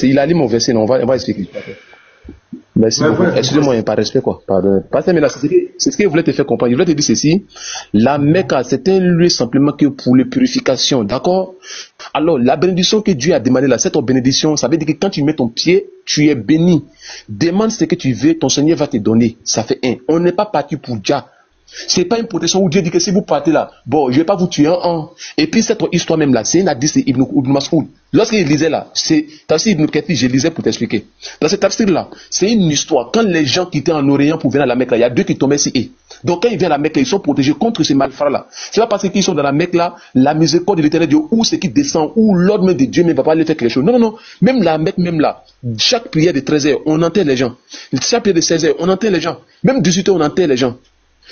Il a lu mon verset, non, on va expliquer. Merci beaucoup. Excusez-moi, il n'y a pas de respect, quoi. Pardon. Pasteur, mais là, c'est ce qu'il voulait te faire comprendre. Il voulait te dire ceci. La Mecque, c'est un lieu simplement que pour les purifications. D'accord? Alors, la bénédiction que Dieu a demandé là, cette bénédiction, ça veut dire que quand tu mets ton pied, tu es béni. Demande ce que tu veux, ton Seigneur va te donner. Ça fait un. On n'est pas parti pour Jah. C'est pas une protection où Dieu dit que si vous partez là, bon, je vais pas vous tuer un. Et puis cette histoire même là, c'est une hadith de Ibn Mas'oud. Lorsqu'il lisait là, c'est Tafsir Ibn Kathir, je lisais pour t'expliquer. Dans cette tafsir là, c'est une histoire. Quand les gens qui étaient en Orient pour venir à la Mecque là, il y a deux qui tombaient ici. Donc quand ils viennent à la Mecque là, ils sont protégés contre ces malfrats là. C'est pas parce qu'ils sont dans la Mecque là, la miséricorde de l'Éternel Dieu, ou ce qui descend, ou l'ordre même de Dieu ne va pas aller faire quelque chose. Non, non, non. Même la Mecque, même là, chaque prière de 13 heures, on enterre les gens. Chaque prière de 16 heures, on enterre les gens. Même 18 heures, on enterre les gens.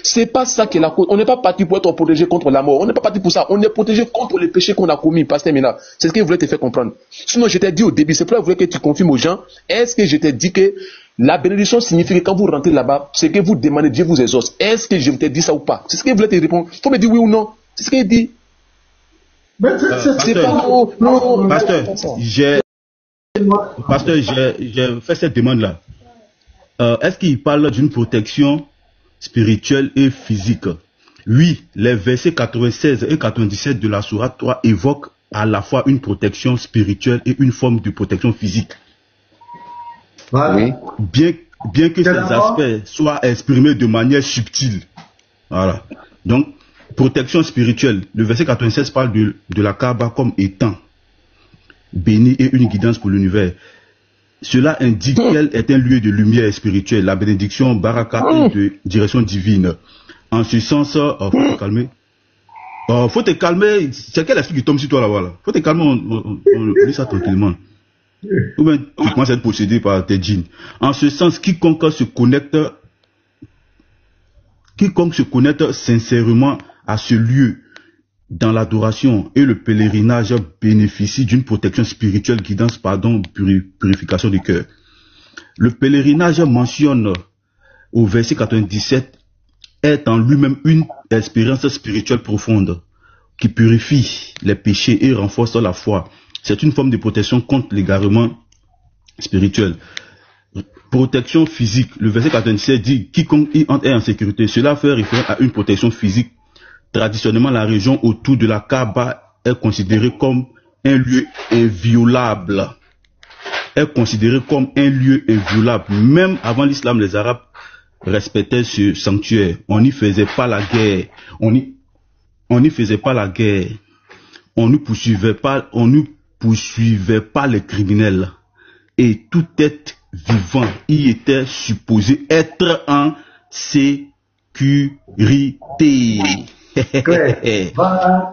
C'est pas ça qui est la cause. On n'est pas parti pour être protégé contre la mort. On n'est pas parti pour ça. On est protégé contre les péchés qu'on a commis, pasteur Mina. C'est ce qu'il voulait te faire comprendre. Sinon, je t'ai dit au début, c'est pourquoi je voulais que tu confirmes aux gens. Est-ce que je t'ai dit que la bénédiction signifie que quand vous rentrez là-bas, c'est que vous demandez, Dieu vous exauce. Est-ce que je t'ai dit ça ou pas? C'est ce qu'il voulait te répondre. Il faut me dire oui ou non. C'est ce qu'il dit. Mais c'est pas non. Pasteur, j'ai fait cette demande-là. Est-ce qu'il parle d'une protection spirituelle et physique? Oui, les versets 96 et 97 de la sourate 3 évoquent à la fois une protection spirituelle et une forme de protection physique. Voilà. Bien que ces aspects soient exprimés de manière subtile. Voilà. Donc, protection spirituelle. Le verset 96 parle de la Kaaba comme étant béni et une guidance pour l'univers. Cela indique qu'elle est un lieu de lumière spirituelle, la bénédiction, baraka et de direction divine. En ce sens, faut te calmer. Faut te calmer. C'est quel esprit qui tombe sur toi là-bas là? Faut te calmer, on lit ça tranquillement. Ou bien tu commences à être possédé par tes djinns. En ce sens, quiconque se connecte sincèrement à ce lieu dans l'adoration et le pèlerinage bénéficie d'une protection spirituelle, guidance, purification du cœur. Le pèlerinage mentionne au verset 97 est en lui-même une expérience spirituelle profonde qui purifie les péchés et renforce la foi. C'est une forme de protection contre l'égarement spirituel. Protection physique. Le verset 97 dit quiconque y entre est en sécurité. Cela fait référence à une protection physique. Traditionnellement, la région autour de la Kaaba est considérée comme un lieu inviolable. Même avant l'islam, les Arabes respectaient ce sanctuaire. On n'y faisait pas la guerre. On ne poursuivait pas les criminels. Et tout être vivant y était supposé être en sécurité.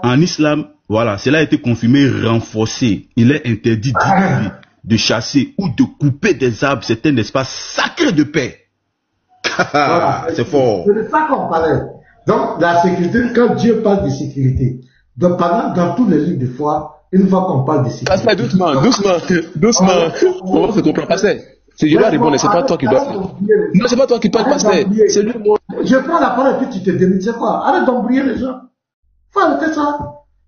En islam, voilà, cela a été confirmé, renforcé. Il est interdit d'y de chasser ou de couper des arbres. C'est un espace sacré de paix. Voilà, c'est fort. C'est de ça qu'on parlait. Donc, la sécurité, quand Dieu parle de sécurité, donc pendant dans tous les livres de foi, une fois qu'on parle de sécurité. Pasteur, doucement. On va se comprendre, pasteur. Si je dois répondre, c'est pas toi qui dois. Non, c'est pas toi qui parles, pasteur. C'est lui. Je prends la parole et puis tu te démites, c'est quoi? Arrête d'embrouiller les gens. Faut arrêter ça.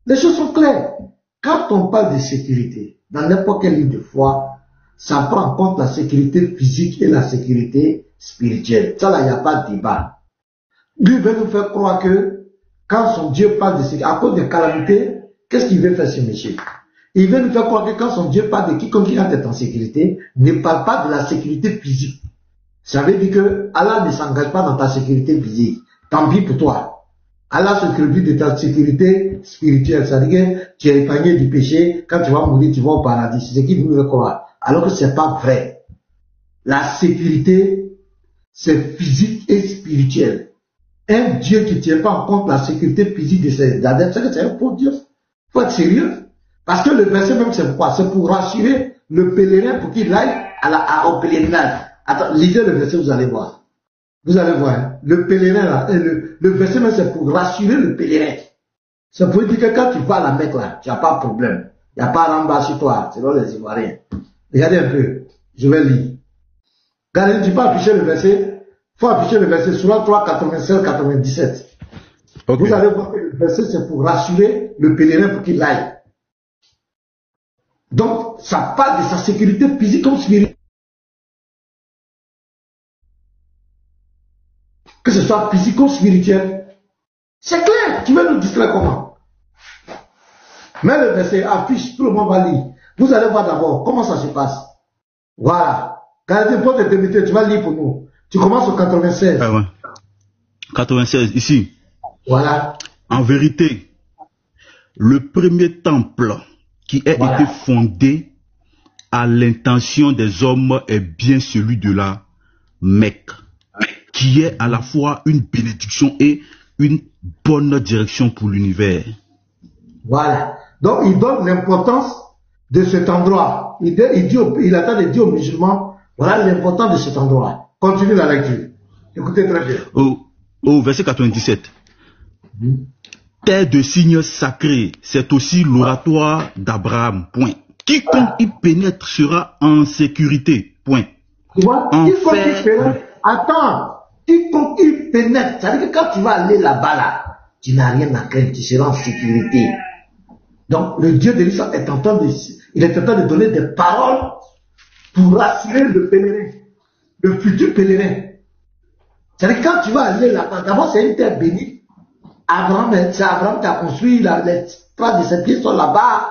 Les choses sont claires. quand on parle de sécurité, dans n'importe quel livre de foi, ça prend en compte la sécurité physique et la sécurité spirituelle. Ça là, il n'y a pas de débat. Lui veut nous faire croire que quand son Dieu parle de sécurité, à cause des calamités, qu'est-ce qu'il veut faire ce monsieur? Il veut nous faire croire que quand son Dieu parle de quiconque qui est en sécurité, ne parle pas de la sécurité physique. Ça veut dire que Allah ne s'engage pas dans ta sécurité physique. Tant pis pour toi. Allah se préoccupe de ta sécurité spirituelle. Ça veut dire que tu es épargné du péché. Quand tu vas mourir, tu vas au paradis. C'est ce qu'il veut nous croire. Alors que c'est pas vrai. La sécurité, c'est physique et spirituel. Un Dieu qui ne tient pas en compte la sécurité physique de ses adeptes, c'est un faux Dieu. Faut être sérieux. Parce que le verset même, c'est quoi? C'est pour rassurer le pèlerin pour qu'il aille au pèlerinage. Attends, lisez le verset, vous allez voir. Vous allez voir, hein. Le pèlerin là, le verset même, c'est pour rassurer le pèlerin. C'est pour dire que quand tu vas à la Mecque là, tu n'as pas de problème. Il n'y a pas d'en bas sur toi, selon les Ivoiriens. Regardez un peu, je vais lire. Regardez, tu peux afficher le verset. Il faut afficher le verset sur 3, 96, 97. Okay. Vous allez voir que le verset, c'est pour rassurer le pèlerin pour qu'il aille. Donc, ça parle de sa sécurité physique comme spirituelle. Que ce soit physico-spirituel. C'est clair, tu veux nous distraire comment? Mais le verset affiche, tout le monde va lire. Vous allez voir d'abord comment ça se passe. Voilà. Regardez, pour te débuter, tu vas lire pour nous. Tu commences au 96. Ah ouais. 96, ici. Voilà. En vérité, le premier temple qui a été fondé à l'intention des hommes est bien celui de la Mecque, qui est à la fois une bénédiction et une bonne direction pour l'univers. Voilà. Donc, il donne l'importance de cet endroit. Il attend de dire aux musulmans, voilà l'importance de cet endroit. Continue la lecture. Écoutez très bien. Au verset 97. Terre de signes sacrés, c'est aussi l'oratoire d'Abraham. Point. Quiconque y pénètre sera en sécurité. Point. Tu vois, quiconque y pénètre, attends, quiconque y pénètre, ça veut dire que quand tu vas aller là-bas, là, tu n'as rien à craindre, tu seras en sécurité. Donc, le Dieu de l'Israël est en train de donner des paroles pour rassurer le pèlerin, le futur pèlerin. C'est-à-dire que quand tu vas aller là-bas, d'abord c'est une terre bénie. C'est Abraham qui a construit les traces de ses pieds sont là-bas.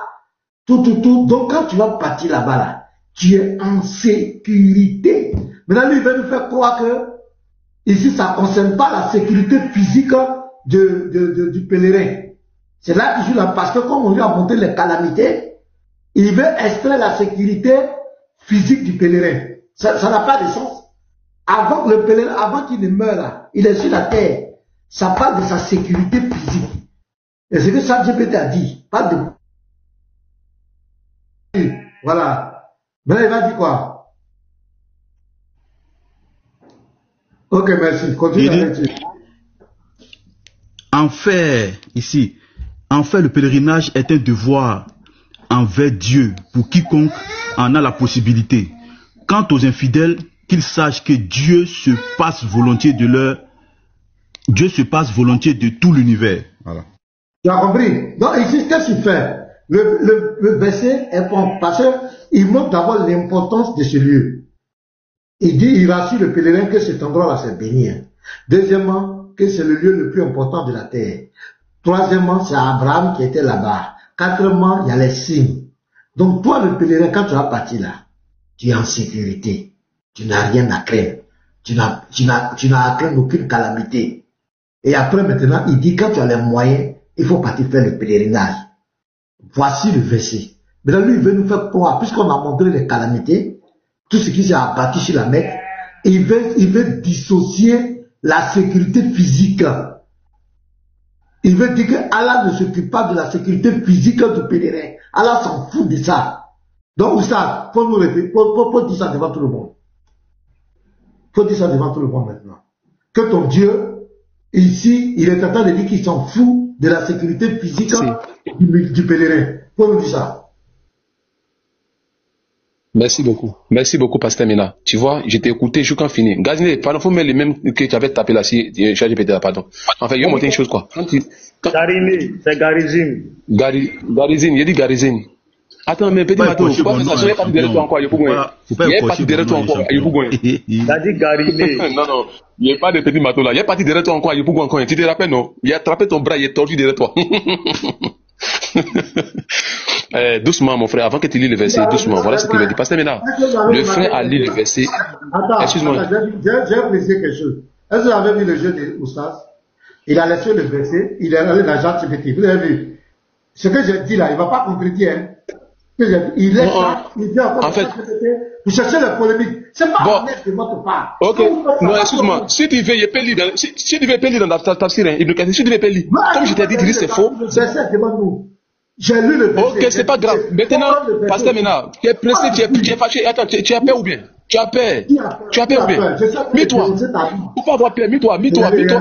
Tout. Donc quand tu vas partir là-bas, là, tu es en sécurité. Maintenant, lui, il veut nous faire croire que ici, ça ne concerne pas la sécurité physique du pèlerin. C'est là qu'il joue là, parce que comme on lui a montré les calamités, il veut extraire la sécurité physique du pèlerin. Ça n'a pas de sens. Avant que le pèlerin, avant qu'il ne meure là, il est sur la terre. Ça parle de sa sécurité physique. Et c'est ce que ChatGPT a dit. Pas de... Voilà. Maintenant, il va dire quoi? Ok, merci. Continue la lecture. En fait, ici, le pèlerinage est un devoir envers Dieu pour quiconque en a la possibilité. Quant aux infidèles, qu'ils sachent que Dieu se passe volontiers de tout l'univers. Voilà. Tu as compris? Donc ici, qu'est-ce qu'il fait? Le verset est bon parce qu'il montre d'abord l'importance de ce lieu. Il rassure le pèlerin que cet endroit-là c'est béni. Deuxièmement, que c'est le lieu le plus important de la terre. Troisièmement, c'est Abraham qui était là-bas. Quatrièmement, il y a les signes. Donc toi, le pèlerin, quand tu vas partir là, tu es en sécurité. Tu n'as rien à craindre. Tu n'as à craindre aucune calamité. Et après maintenant, il dit quand tu as les moyens, il faut partir faire le pèlerinage. Voici le verset. Maintenant, lui, il veut nous faire croire, puisqu'on a montré les calamités, tout ce qui s'est abattu sur la Mecque, et il veut dissocier la sécurité physique. Il veut dire que Allah ne s'occupe pas de la sécurité physique du pèlerin. Allah s'en fout de ça. Donc, ça, faut nous répéter, faut dire ça devant tout le monde. Faut dire ça devant tout le monde maintenant. Que ton Dieu, ici, il est en train de dire qu'il s'en fout de la sécurité physique du pèlerin. Faut nous dire ça. Merci beaucoup, Pasteur Mena. Tu vois, je t'ai écouté jusqu'à fini. Gazine, pardon, faut mettre les mêmes que tu avais tapé là, si, ChatGPT là, pardon. Enfin, il y a monté une chose, quoi. Gariné, c'est Garizine. Garizine, il dit Garizine. Attends, mais petit Mato, faut pas faire ça, il n'y a pas de derrière toi encore, il n'y a pas de derrière toi encore, il Il a dit Gariné. Non, il n'y a pas de petit Mato là, il n'y a pas de derrière toi encore, il y a encore. Tu te rappelles, non? Il a attrapé ton bras, il est tordu derrière toi. Doucement, mon frère, avant que tu lis le verset, doucement. Voilà ce qu'il veut dire. Pasteur Mena, le frère a lu le verset. Excuse-moi. J'ai apprécié quelque chose. Est-ce que vous avez vu le jeu de Oustaz? Il a laissé le verset, il est allé dans ChatGPT. Vous avez vu? Ce que j'ai dit là, il ne va pas concrétiser. Hein. Il laisse ça, il dit encore ChatGPT. Vous cherchez la polémique. C'est pas honnête de votre part. Ok. Non, excuse-moi. Si tu veux, il peut lire dans, si tu veux lire dans ta tafsir, si tu veux lire. Comme je t'ai dit, c'est faux. J'ai lu le verset. Ok, c'est pas grave. Maintenant, Pasteur Mena, tu es pressé, tu es fâché. Attends, tu as peur ou bien? Tu as peur. Tu as peur ou bien? Mets-toi. Faut pas avoir peur. Mets-toi,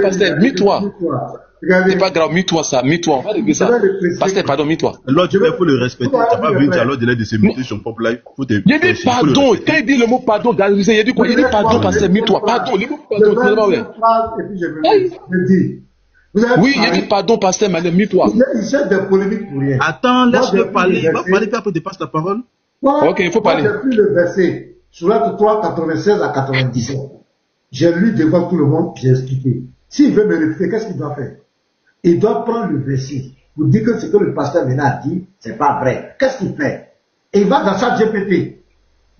Pasteur. Mets-toi. C'est pas grave, mets-toi ça, mets-toi. On va régler ça. Pasteur, pardon, mets-toi. Alors, il faut le respecter. Tu n'as pas vu alors de l'aide de se muter sur son propre live. Il dit pardon. Quand il dit le mot pardon, il dit quoi? Il dit pardon, Pasteur, mets-toi. Pardon, le mot pardon, c'est pas vrai. Oui, il dit pardon, Pasteur, mais mets-toi. Il cherche des polémiques pour rien. Attends, laisse-le parler. Il va parler, puis après, tu passes la parole. Ok, il faut parler. J'ai pris le verset, Sourate 3, 96 à 97. J'ai lu devant tout le monde, j'ai expliqué. S'il veut me réfuter, qu'est-ce qu'il doit faire? Il doit prendre le verset pour dire que ce que le pasteur Mena a dit, c'est pas vrai. Qu'est-ce qu'il fait? Il va dans ChatGPT.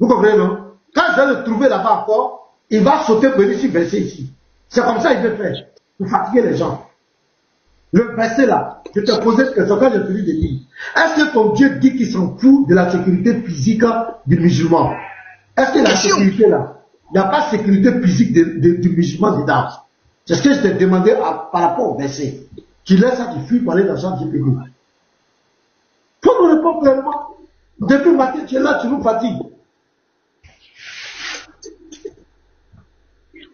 Vous comprenez, non? Quand je vais le trouver là-bas encore, il va sauter pour ici, verset ici. C'est comme ça qu'il veut faire, pour fatiguer les gens. Le verset là, je te posais une question quand j'ai fini de dire. Est-ce que ton Dieu dit qu'il s'en fout de la sécurité physique du musulman? Est-ce que la sécurité là, il n'y a pas de sécurité physique du musulman dedans? C'est ce que je t'ai demandé par rapport au verset. Tu laisses ça, tu fuis pour aller dans ChatGPT. Faut nous répondre clairement. Depuis le matin, tu es là, tu nous fatigues.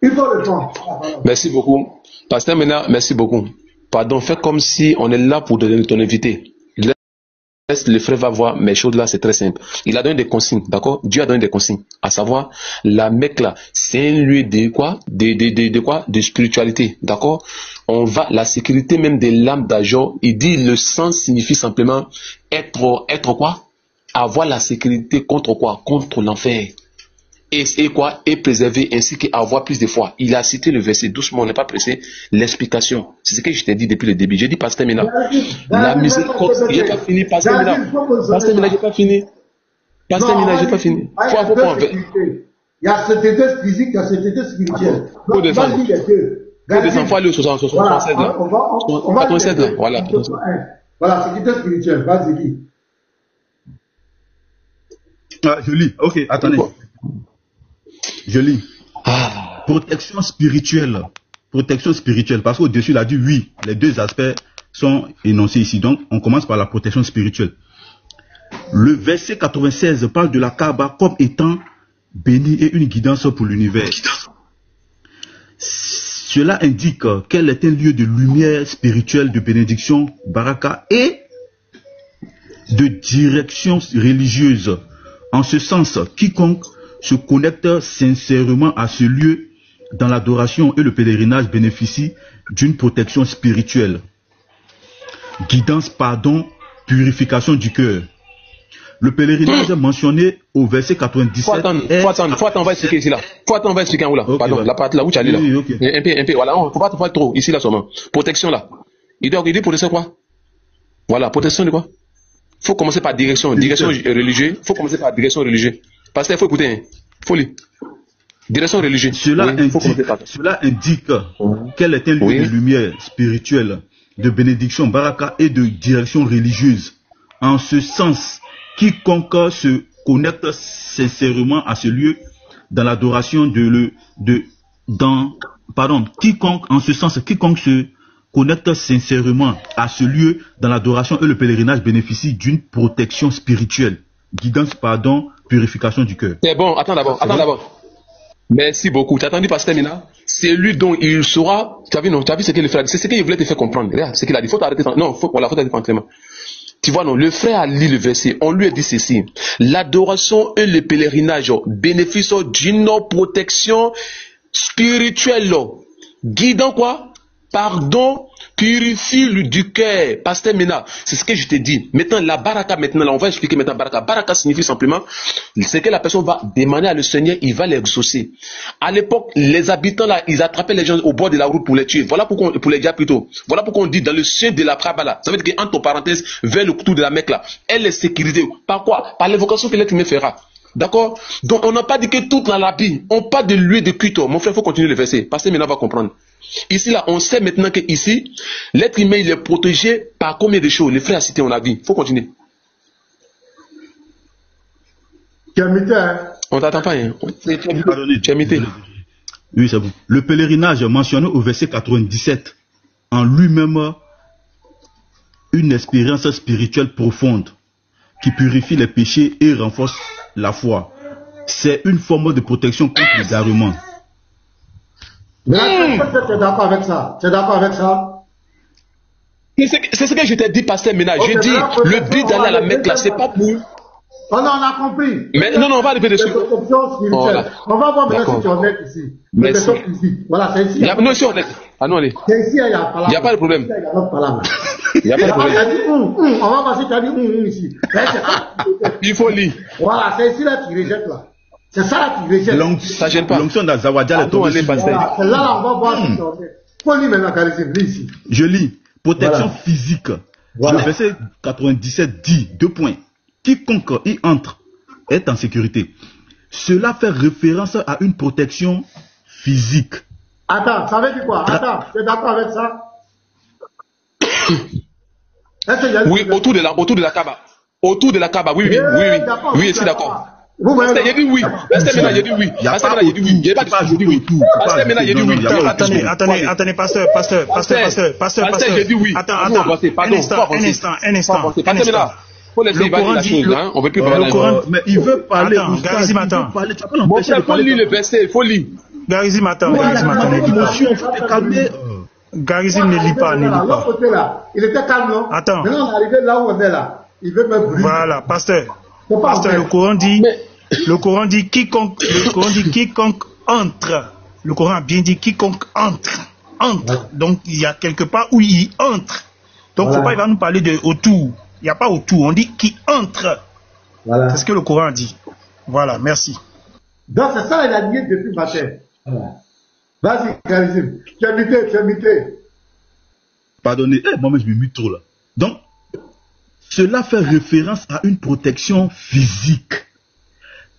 Il faut répondre. Merci beaucoup. Pasteur Mena, merci beaucoup. Pardon, fais comme si on est là pour donner ton invité. Le frère va voir, mais choses là, c'est très simple. Il a donné des consignes, d'accord? Dieu a donné des consignes. À savoir, la Mecque là, c'est un lieu de quoi? De quoi? De spiritualité, d'accord? On va, la sécurité même des lames d'argent, il dit le sang signifie simplement être quoi? Avoir la sécurité contre quoi? Contre l'enfer. Et quoi? Et préserver ainsi qu'avoir plus de foi. Il a cité le verset doucement, on n'est pas pressé. L'explication. C'est ce que je t'ai dit depuis le début. J'ai dit, Pasteur Mena, la miséricorde, j'ai pas fini, Pasteur Mena. Pasteur Mena, j'ai pas fini. Pasteur Mena, j'ai pas fini. Faut comprendre. Il y a sécurité physique, il y a sécurité spirituelle. Faut descendre. Faut aller au 76 là. On va 87 là. Voilà. Voilà, sécurité spirituelle. Vas-y, lis. Ah, je lis. Ok, attendez. Je lis. Protection spirituelle. Protection spirituelle. Parce qu'au-dessus, il a dit oui. Les deux aspects sont énoncés ici. Donc, on commence par la protection spirituelle. Le verset 96 parle de la Kaaba comme étant bénie et une guidance pour l'univers. Cela indique qu'elle est un lieu de lumière spirituelle, de bénédiction, baraka et de direction religieuse. En ce sens, quiconque se connecte sincèrement à ce lieu dans l'adoration et le pèlerinage bénéficie d'une protection spirituelle. Guidance, pardon, purification du cœur. Le pèlerinage mentionné au verset 97. Faut attendre, on va expliquer ici là. On va expliquer où là. Okay, pardon, la partie là où tu allais là. Oui, okay. Un peu, voilà, faut pas trop, ici là seulement. Protection là. Il dit protection quoi? Voilà, protection de quoi? Faut commencer par direction religieuse. Faut commencer par direction religieuse. Parce qu'il faut écouter, hein. Faut lire. Direction religieuse. Cela indique qu'elle est un lieu de lumière spirituelle, de bénédiction, baraka et de direction religieuse. En ce sens, quiconque se connecte sincèrement à ce lieu dans l'adoration quiconque se connecte sincèrement à ce lieu dans l'adoration et le pèlerinage bénéficie d'une protection spirituelle. Guidance, pardon, purification du cœur. C'est bon, attends d'abord. Merci beaucoup. Tu as entendu Pasteur Mena? C'est lui dont il sera. Tu as vu ce que le frère a dit? C'est ce qu'il voulait te faire comprendre. Regarde, c'est ce qu'il a dit. Faut t'arrêter. Non, faut t'arrêter tranquillement. Tu vois, non, le frère a lu le verset. On lui a dit ceci. L'adoration et le pèlerinage bénéficient d'une protection spirituelle. Guidant quoi? Pardon, purifie du cœur. Pasteur Mena, c'est ce que je t'ai dit. Maintenant, la baraka, maintenant, là, on va expliquer maintenant baraka. Baraka signifie simplement, c'est que la personne va demander à le Seigneur, il va l'exaucer. À l'époque, les habitants là, ils attrapaient les gens au bord de la route pour les tuer. Voilà pourquoi, pour les diables plutôt. Voilà pourquoi on dit dans le sein de la Kaaba là. Ça veut dire qu'entre parenthèses, vers le couteau de la Mecque là, elle est sécurisée. Par quoi? Par l'évocation que l'être humain fera. D'accord? Donc, on n'a pas dit que tout dans la Bible, on parle de lui de culte. Mon frère, il faut continuer le verset. Parce que maintenant, on va comprendre. Ici, là, on sait maintenant que ici, l'être humain, il est protégé par combien de choses? Les frères a cité, on a vu. Il faut continuer. Tu as mis hein? On t'attend pas, hein? Tu as mis. Oui, c'est bon. Le pèlerinage mentionné au verset 97, en lui-même, une expérience spirituelle profonde qui purifie les péchés et renforce la foi. C'est une forme de protection contre l'égarement. Mais là, tu es d'accord avec ça? Tu es d'accord avec ça? C'est ce que je t'ai dit, pasteur Mena. Okay, je dis, le but d'aller à la Mecque là, c'est pas pour... Oh non, on a compris. Mais non, on va arriver dessus. Voilà. On va voir maintenant si tu es honnête ici. Merci. Voilà, c'est ici. Non, ici, honnête. Ah non, allez. C'est ici, il n'y a pas de problème. Il n'y a pas de problème. On va voir si tu as dit ici. Il faut lire. Voilà, c'est ici là tu rejettes là. C'est ça là tu rejettes. Ça gêne pas. L'onction d'Azawadja est tombée. Là, on va voir si tu es honnête. Faut lire maintenant, Karissim, lis ici. Je lis. Protection physique. Le verset 97 dit, 2 points. Quiconque y entre est en sécurité. Cela fait référence à une protection physique. Attends, ça veut dire quoi? Attends, tu es d'accord avec ça? Oui, autour de la Kaaba. Autour de la Kaaba, oui, je suis d'accord. Pasteur, il a dit oui. Pasteur Mena, il a dit oui. Pasteur Mena, il a dit oui. Il n'a pas dit oui. Pasteur Mena, il a dit oui. Attendez, pasteur. J'ai dit oui. Attends, un instant. Pasteur Mena. Le Coran dit, on veut plus parler. Mais il veut parler. Garizim, attends. Mon frère, il faut lire le verset, il faut lire. Garizim, attends. Garizim ne lit pas, Il était calme, non? Attends. Maintenant, on est arrivé là où on est là. Il veut me brûler. Voilà, pasteur, le Coran dit quiconque entre. Le Coran a bien dit quiconque entre. Donc, il y a quelque part où il entre. Donc, faut pas, il va nous parler de autour. Il n'y a pas autour, on dit qui entre. Voilà. C'est ce que le Coran dit. Voilà, merci. Donc c'est ça, il a dit depuis matin. Voilà. Vas-y, Karizim. Tu as muté. Pardonnez, moi-même je me mute trop là. Donc, cela fait référence à une protection physique.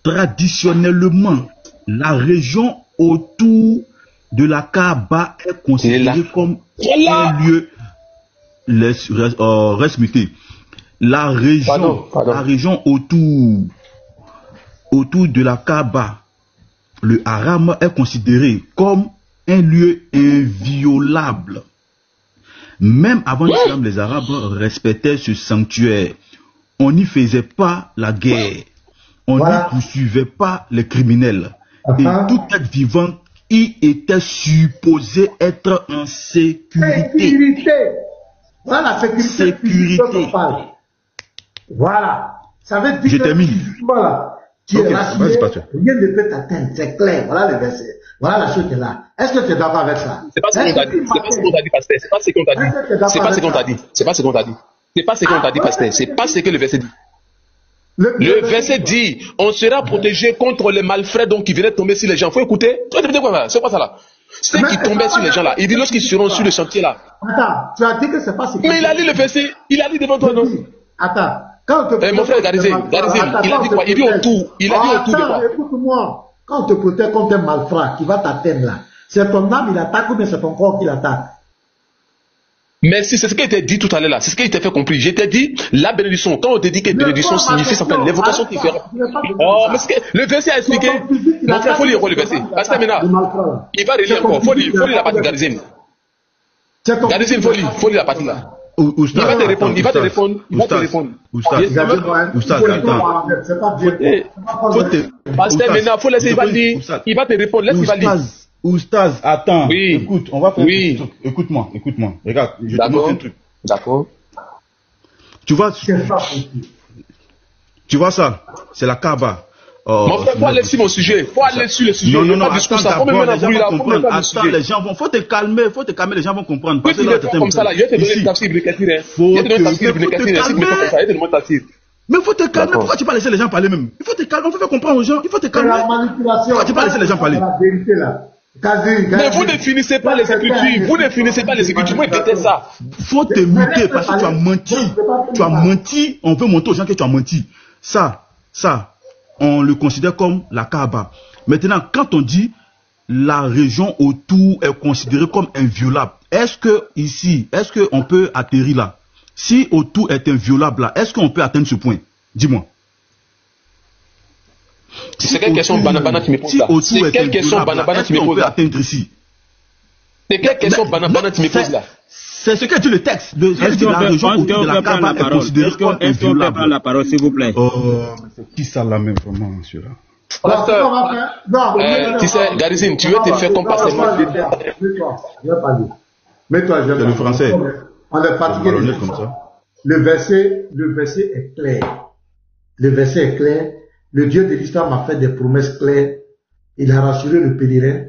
Traditionnellement, la région autour de la Kaaba est considérée comme un lieu. Reste muté. La région autour de la Kaaba, le haram est considéré comme un lieu inviolable. Même avant l'islam, les Arabes respectaient ce sanctuaire. On n'y faisait pas la guerre. On n'y poursuivait pas les criminels. Et tout être vivant y était supposé être en sécurité. Voilà, sécurité. Voilà. Ça veut dire que voilà, qui est rassuré, rien ne peut t'atteindre. C'est clair. Voilà le verset. Voilà la chose qui est là. Est-ce que tu es d'accord avec ça? C'est pas ce qu'on t'a dit. C'est pas ce qu'on t'a dit, pasteur. C'est pas ce qu'on t'a dit. C'est pas ce qu'on t'a dit. C'est pas ce qu'on t'a dit. C'est pas ce qu'on t'a dit, pasteur. C'est pas ce que le verset dit. Le verset dit, on sera protégé contre les malfrats donc qui venaient tomber sur les gens. Faut écouter. C'est quoi ça là? Ceux qui tombaient sur les gens là. Il dit lorsqu'ils seront sur le chantier là. Attends, tu as dit que c'est pas ce que. Mais il a lu le verset. Il a lu devant toi, non? Attends. Mon frère Garizim, il a dit quoi? Il dit autour. Il a dit autour de quoi? Écoute-moi. Quand on te protège contre un malfrat qui va t'atteindre là, c'est ton âme il attaque ou bien c'est ton corps qui l'attaque? Merci, c'est ce qui a été dit tout à l'heure là. C'est ce qui a été fait compris. Je t'ai dit la bénédiction. Quand on te dit que bénédiction signifie simplement l'évocation qui fait. Oh, mais le verset a expliqué. Mon frère, il faut lire le verset. Parce que maintenant, il va relire encore. Il faut lire la partie de Garizim. Garizim, il faut lire la partie là. Il va te répondre. Oustaz, attends. Pasteur, maintenant, il faut laisser, il va dire. Il va te répondre, laisse, il va dire. Oustaz, attends. Oui. Écoute, on va faire un truc. Écoute-moi. Regarde, je te montre un truc. D'accord. Tu vois, C'est pas possible. tu vois ça? C'est la Kaaba. Mon frère, faut aller sur mon sujet. Faut aller sur le sujet. Non, Attends, d'abord, les gens vont comprendre. Attends, les gens vont, faut te calmer, les gens vont comprendre. Parce que là, comme ça, là, je vais te donner le tafsir Ibn Kathir, hein. Je vais te donner le tafsir Ibn Kathir, si tu me fais comme ça, je vais te donner le tafsir. Mais il faut te calmer. Pourquoi tu pas laisser les gens parler même? Il faut te calmer. On peut faire comprendre aux gens. Il faut te calmer. La manipulation. Pourquoi tu pas laisser les gens parler? La vérité, là. Mais vous ne finissez pas les écritures. Vous ne finissez pas les écritures. Moi, je déteste ça. Faut te muter parce que tu as menti. Tu as menti. On veut montrer aux gens que tu as menti. Ça, on le considère comme la Kaaba. Maintenant, quand on dit la région autour est considérée comme inviolable, est-ce qu'on peut atterrir là? Si autour est inviolable là, est-ce qu'on peut atteindre ce point? Dis-moi. C'est quelle question Banabana qui me pose là? C'est quelle question Banabana qui me pose là? C'est quelle question Banabana qui me pose là? C'est ce que dit le texte. La région autour de la Kaaba est considérée comme inviolable. Est-ce qu'on peut prendre la parole, s'il vous plaît? C'est qui ça là même vraiment, celui-là? Tu sais, Garizine, tu veux te faire comme passer moi. Mets-toi, c'est le français. On est fatigué. Comme ça. Le verset est clair. Le verset est clair. Le Dieu de l'histoire m'a fait des promesses claires. Il a rassuré le pèlerin.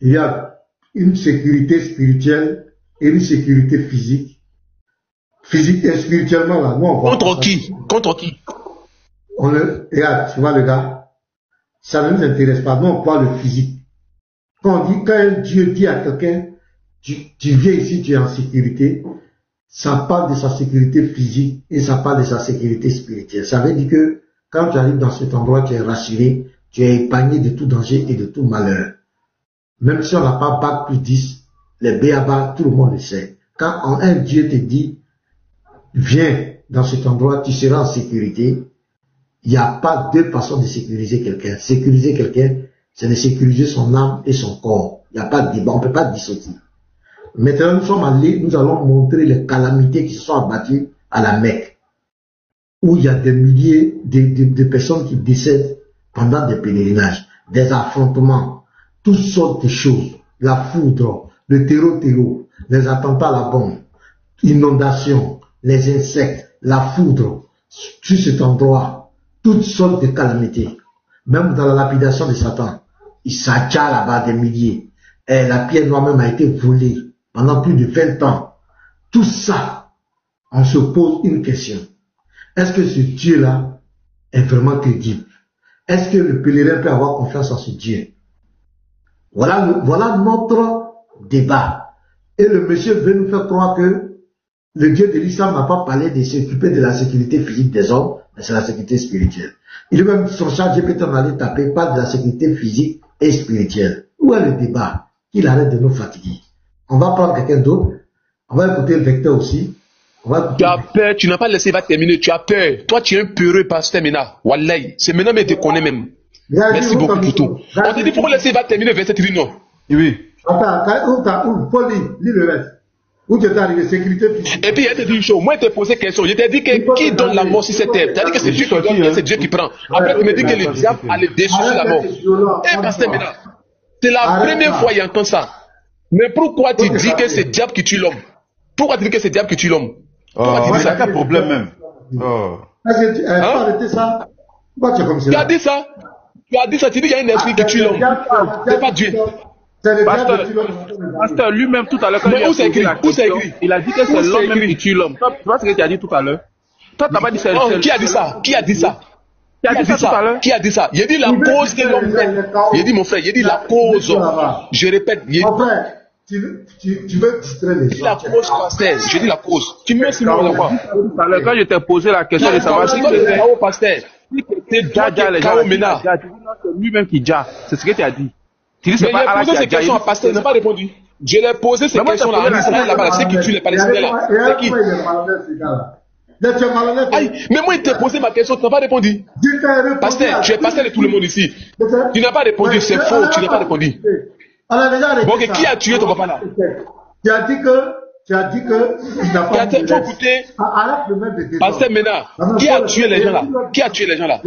Il y a une sécurité spirituelle et une sécurité physique. Physique et spirituellement, là, nous, on voit. Contre qui? Contre qui? Regarde, tu vois le gars, ça ne nous intéresse pas. Nous, on parle le physique. Quand un Dieu dit à quelqu'un, tu viens ici, tu es en sécurité, ça parle de sa sécurité physique et ça parle de sa sécurité spirituelle. Ça veut dire que quand tu arrives dans cet endroit, tu es rassuré, tu es épargné de tout danger et de tout malheur. Même si on n'a pas bac plus 10, les béabas, tout le monde le sait. Quand un Dieu te dit, viens dans cet endroit, tu seras en sécurité, il n'y a pas deux façons de sécuriser quelqu'un. Sécuriser quelqu'un, c'est de sécuriser son âme et son corps. Il n'y a pas de débat, on ne peut pas dissocier. Maintenant, nous sommes allés, nous allons montrer les calamités qui se sont abattues à la Mecque, où il y a des milliers de personnes qui décèdent pendant des pèlerinages, des affrontements, toutes sortes de choses, la foudre, le terreau, les attentats à la bombe, inondations, les insectes, la foudre, sur cet endroit, toutes sortes de calamités. Même dans la lapidation de Satan, il s'attire là-bas des milliers. Et la pierre noire même a été volée pendant plus de 20 ans. Tout ça, on se pose une question. Est-ce que ce Dieu-là est vraiment crédible? Est-ce que le pèlerin peut avoir confiance en ce Dieu? Voilà notre débat. Et le monsieur veut nous faire croire que le Dieu de l'islam n'a pas parlé de s'occuper de la sécurité physique des hommes, mais c'est la sécurité spirituelle. Il est même son chat GPT en allait taper, parle de la sécurité physique et spirituelle. Où est le débat? Qu'il arrête de nous fatiguer. On va prendre quelqu'un d'autre. On va écouter le vecteur aussi. Tu as peur, tu n'as pas laissé va terminer, tu as peur. Toi, tu es un peureux pasteur Mena. Wallahi, c'est maintenant mais tu connais même. Merci beaucoup pour tout. On te dit pourquoi laisser va terminer verset 3 non. Oui. Attends, faut lire le reste. Où tu es arrivé, sécurité physique. Et puis, il te dit une chose. Moi, je t'ai posé une question. Je t'ai dit que qui donne la mort sur cette terre? Tu as dit que c'est Dieu qui donne, c'est Dieu qui prend. Après, tu me dis que le diable a le déçu sur la mort. Eh, pasteur Mena, c'est la première fois qu'il entend ça. Mais pourquoi tu dis que c'est diable qui tue l'homme? Pourquoi tu dis que c'est diable qui tue l'homme? C'est quel problème même? Est-ce que tu as arrêté ça? Pourquoi tu es comme ça? Tu as dit ça? Tu as dit ça, tu dis qu'il y a un esprit qui tue l'homme. C'est pas Dieu. Pasteur, lui-même tout à l'heure, quand il a posé la question, il a dit que c'est l'homme même qui tue l'homme. Tu vois ce que tu as dit tout à l'heure? Toi, t'as pas dit ça. Qui a dit ça? Qui a dit ça? Qui a dit ça tout à l'heure? Qui a dit ça? Il a dit la cause de l'homme. Il a dit mon frère, il a dit la cause. Je répète. Mon frère, tu veux distraire les gens. La cause pasteur. Je dis la cause. Tu me suis là quoi? Tout à l'heure, quand je t'ai posé la question de savoir si c'était pasteur. C'est Dja les gens. C'est lui-même qui Dja. C'est ce que tu as dit. Mais il a posé ces questions à pasteur, il n'a pas répondu. Je l'ai posé ces questions-là en Israël là-bas, c'est qui tue les Palestiniens là. C'est qui? Mais moi, il t'a posé ma question, tu n'as pas répondu. Pasteur, tu es pasteur de tout le monde ici. Tu n'as pas répondu, c'est faux, tu n'as pas répondu. Bon, qui a tué ton papa là? Tu as dit que il n'a pas tué. Pasteur Mena, qui a tué les gens là? Qui a tué les gens là?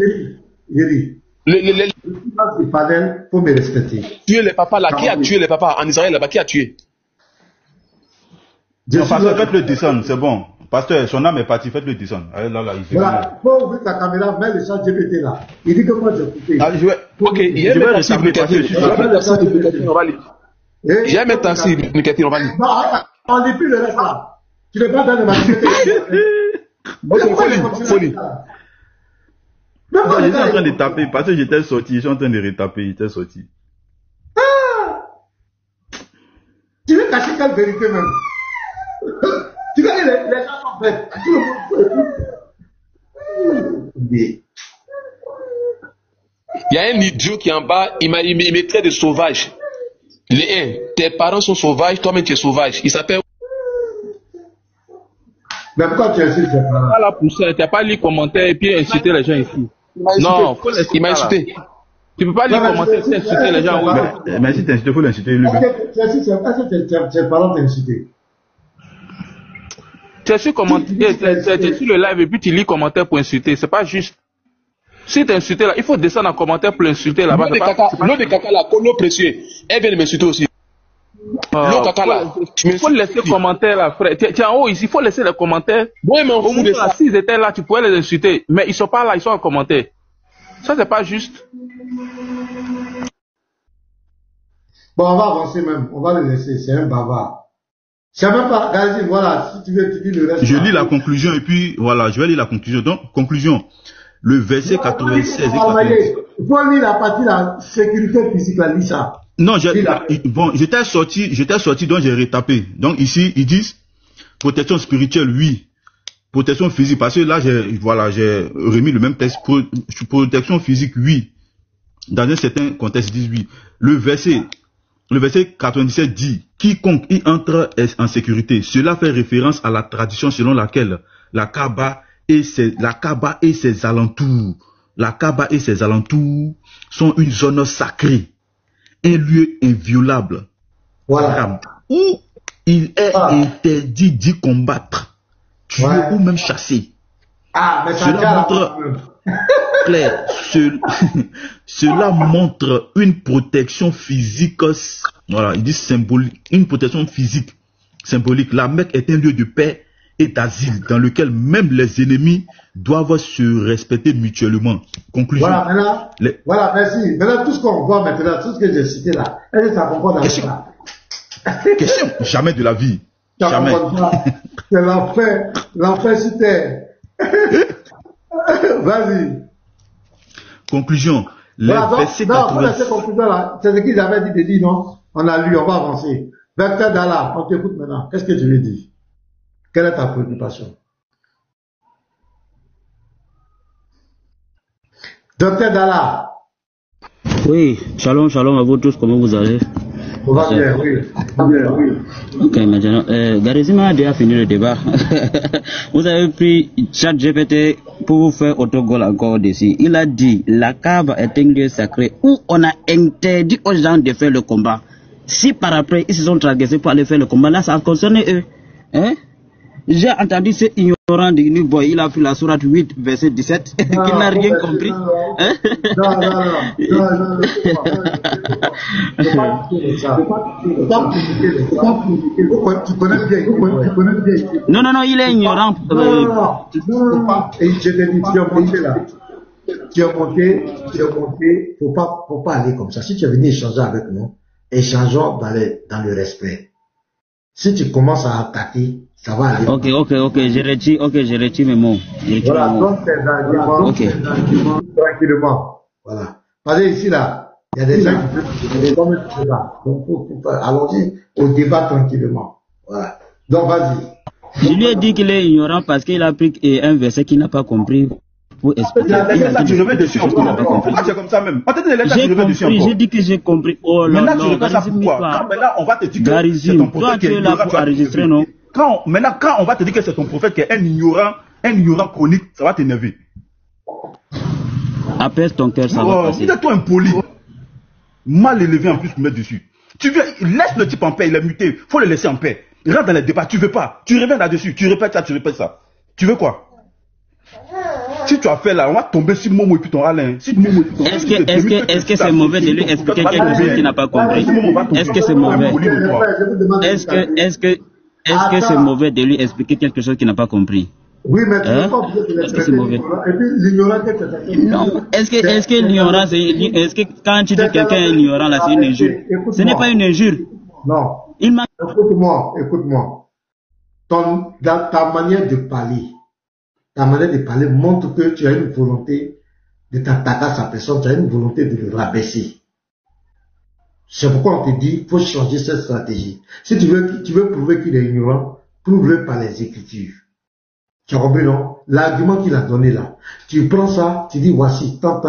Le panel, faut me respecter. Tuer les papas là, qui a tué les papas en Israël là-bas? Qui a tué? Faites le descendre, c'est bon. Pasteur, son âme est partie, faites-le descendre. Allez, là, il voilà, faut ouvrir ta caméra, mets le chat GPT là. Il dit que moi j'ai coupé. Ok, il y a un taxi, j'ai un taxi, Niketine, on va lire. Non, on lit plus le reste là. Tu n'es pas dans le matériel. Faut lire. Non, j'étais en train de taper, parce que j'étais sorti, je suis en train de retaper, j'étais sorti. Tu veux cacher quelle vérité même? Tu vois les gens sont faits. Tout le monde peut. Il y a un idiot qui est en bas, il me traite de sauvage. Tes parents sont sauvages, toi-même tu es sauvage. Il s'appelle. Mais pourquoi tu insultes tes parents? Pas là pour ça, tu n'as pas lu les commentaires et puis insulter les gens ici. Non, faut l'insulter. Il m'a insulté. Tu peux pas lire les commentaires et insulter les gens. Mais si tu insultes, il faut l'insulter lui. Est-ce que tes parents t'ont insulté? Tu es sur le live et puis tu lis les commentaires pour insulter. C'est pas juste. Si tu es insulté là, il faut descendre en commentaire pour l'insulter là-bas. L'eau de caca là, l'eau précieux, elle vient de m'insulter aussi. L'eau caca là. Il faut laisser les commentaires là, frère. Tu es en haut ici, il faut laisser les commentaires. Ouais, mais au moins, s'ils étaient là, tu pourrais les insulter. Mais ils sont pas là, ils sont en commentaire. Ça, c'est pas juste. Bon, on va avancer même. On va le laisser. C'est un bavard. C'est même pas. Gazi, voilà. Si tu veux, tu dis le reste. Je lis la conclusion et puis, voilà, je vais lire la conclusion. Donc, conclusion. Le verset 96 et 97. Il faut lire la partie de la sécurité physique, là, lis ça. Non, j'étais sorti, donc j'ai retapé. Donc ici, ils disent, protection spirituelle, oui. Protection physique, parce que là, j'ai remis le même texte. Protection physique, oui. Dans un certain contexte, ils disent oui. Le verset 97 dit, quiconque y entre est en sécurité. Cela fait référence à la tradition selon laquelle la Kaaba et ses alentours sont une zone sacrée, un lieu inviolable, voilà, où il est interdit d'y combattre, tuer ou même chasser. Mais cela montre clair, cela montre une protection physique, voilà, il dit symbolique, une protection physique symbolique. La Mecque est un lieu de paix et d'asile dans lequel même les ennemis doivent se respecter mutuellement. Conclusion. Voilà, maintenant, voilà, merci. Maintenant, tout ce qu'on voit maintenant, tout ce que j'ai cité là, est-ce que ça comprend dans ça? Question, jamais de la vie. Ça jamais. C'est l'enfer sur terre. Vas-y. Conclusion. C'est ce qu'ils avaient dit de dire, non? On a lu, on va avancer. Docteur Dalla, on t'écoute maintenant. Qu'est-ce que tu veux dire? Quelle est ta préoccupation? Docteur Dalla. Oui, shalom à vous tous, comment vous allez? On va bien, oui. Ok, maintenant, Garizima a déjà fini le débat. Vous avez pris ChatGPT pour vous faire autogol encore dessus. Il a dit, la Kaaba est un lieu sacré où on a interdit aux gens de faire le combat. Si par après, ils se sont transgressés pour aller faire le combat, là, ça concerne eux. Hein? J'ai entendu ce ignorant de New Boy, il a fait la sourate 8, verset 17, qu'il n'a rien compris. Non. Tu connais bien. Non, il est ignorant. Et je te dis, tu as monté là. Tu as monté, faut pas aller comme ça. Si tu es venu échanger avec nous, échangeons dans le respect. Si tu commences à attaquer, ça va aller. Ok, je retire mes mots. Voilà, donc tes arguments, tranquillement. Voilà. Parce que ici, là, il y a des gens qui peuvent débat. Donc, allons-y au débat tranquillement. Voilà. Donc, vas-y. Je lui ai dit qu'il est ignorant parce qu'il a pris un verset qu'il n'a pas compris. Pour expliquer. Tu reviens dessus encore. C'est comme ça même. J'ai dit que j'ai compris. Oh là là. Maintenant, tu reviens ça pourquoi? Maintenant, on va te dire que c'est ton prophète qui est là pour enregistrer, non? Maintenant, quand on va te dire que c'est ton prophète qui est un ignorant chronique, ça va t'énerver. Apaise ton cœur, ça va passer. Il est toi impoli. Mal élevé en plus pour mettre dessus. Tu viens, laisse le type en paix, il est muté. Faut le laisser en paix. Rentre dans les débats, tu veux pas. Tu reviens là-dessus, tu répètes ça. Tu veux quoi? Si tu as fait là, on va tomber sur Momo et puis ton Alain. Est-ce que c'est mauvais de lui expliquer quelque chose qu'il n'a pas compris? Est-ce que c'est mauvais? est-ce que c'est mauvais de lui expliquer quelque chose qu'il n'a pas compris? Oui, mais tu ne peux pas oublier de Est-ce que c'est mauvais? Et puis l'ignorant que tu as. Non, est-ce que l'ignorant, est-ce que quand tu dis que quelqu'un est ignorant, là, c'est une injure? Ce n'est pas une injure. Non. Écoute-moi. Dans ta manière de parler montre que tu as une volonté de t'attaquer à sa personne, tu as une volonté de le rabaisser. C'est pourquoi on te dit, il faut changer cette stratégie. Si tu veux prouver qu'il est ignorant, prouve-le par les Écritures. Tu as compris, non? L'argument qu'il a donné là. Tu prends ça, tu dis, voici, tant, tu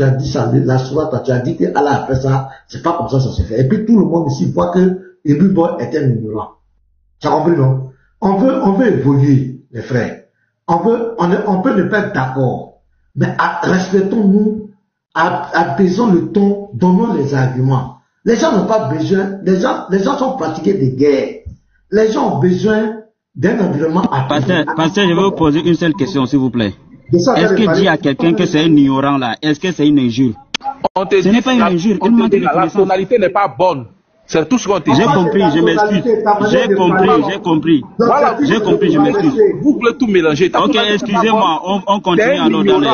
as dit ça, la sourate, tu as dit que Allah après ça, c'est pas comme ça se fait. Et puis tout le monde ici voit que Ibn Boy est un ignorant. Tu as compris, non? On veut évoluer, les frères. On peut ne pas être d'accord. Mais respectons-nous, apaisons le ton, donnons les arguments. Les gens n'ont pas besoin, les gens sont fatigués des guerres. Les gens ont besoin d'un environnement apaisé. Pasteur, je vais vous poser une seule question, s'il vous plaît. Est-ce que dire à quelqu'un que c'est un ignorant là, est-ce que c'est une injure? Ce n'est pas une injure, une manque de connaissance. La tonalité n'est pas bonne. C'est tout ce qu'on dit. J'ai compris, je m'excuse. J'ai compris, je m'excuse. Vous voulez tout mélanger. Ok, excusez-moi, on continue alors dans les...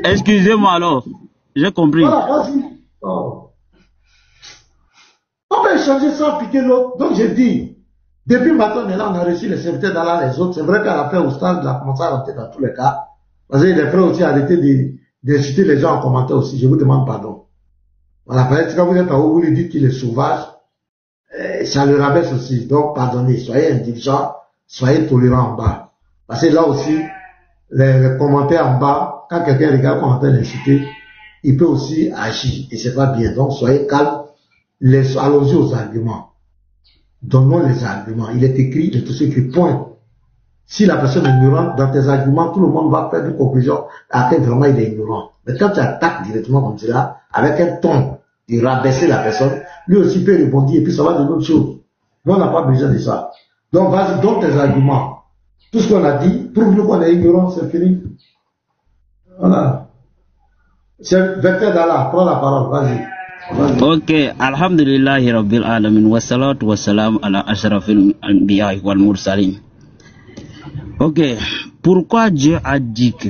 Excusez-moi alors, j'ai compris. On peut changer sans piquer l'autre. Donc j'ai dit, depuis maintenant, on a reçu les serviteurs d'Allah, les autres. C'est vrai qu'à la fin, au stade, il a commencé à rentrer dans tous les cas. Parce que les frères aussi arrêté d'insulter les gens en commentaire aussi. Je vous demande pardon. Voilà, peut-être quand vous êtes en haut, vous lui dites qu'il est sauvage, ça le rabaisse aussi. Donc, pardonnez, soyez intelligents, soyez tolérants en bas. Parce que là aussi, les commentaires en bas, quand quelqu'un regarde comment on l'insulter, il peut aussi agir, et c'est pas bien. Donc, soyez calmes, allons-y aux arguments. Donnons les arguments. Il est écrit, il est tout écrit, point. Si la personne est ignorante, dans tes arguments, tout le monde va faire une conclusion à quel vraiment il est ignorant. Mais quand tu attaques directement comme cela, avec un ton, de rabaisser la personne, lui aussi peut répondre et puis ça va donner autre chose. Mais on n'a pas besoin de ça. Donc vas-y, donne tes arguments. Tout ce qu'on a dit, prouve-nous qu'on est ignorant, c'est fini. Voilà. C'est vecteur d'Allah, prends la parole, vas-y. Ok, alhamdulillahi rabbil alamin, wa salatu wa salam ala ashrafil anbiya wal mursalin. Ok, pourquoi Dieu a dit que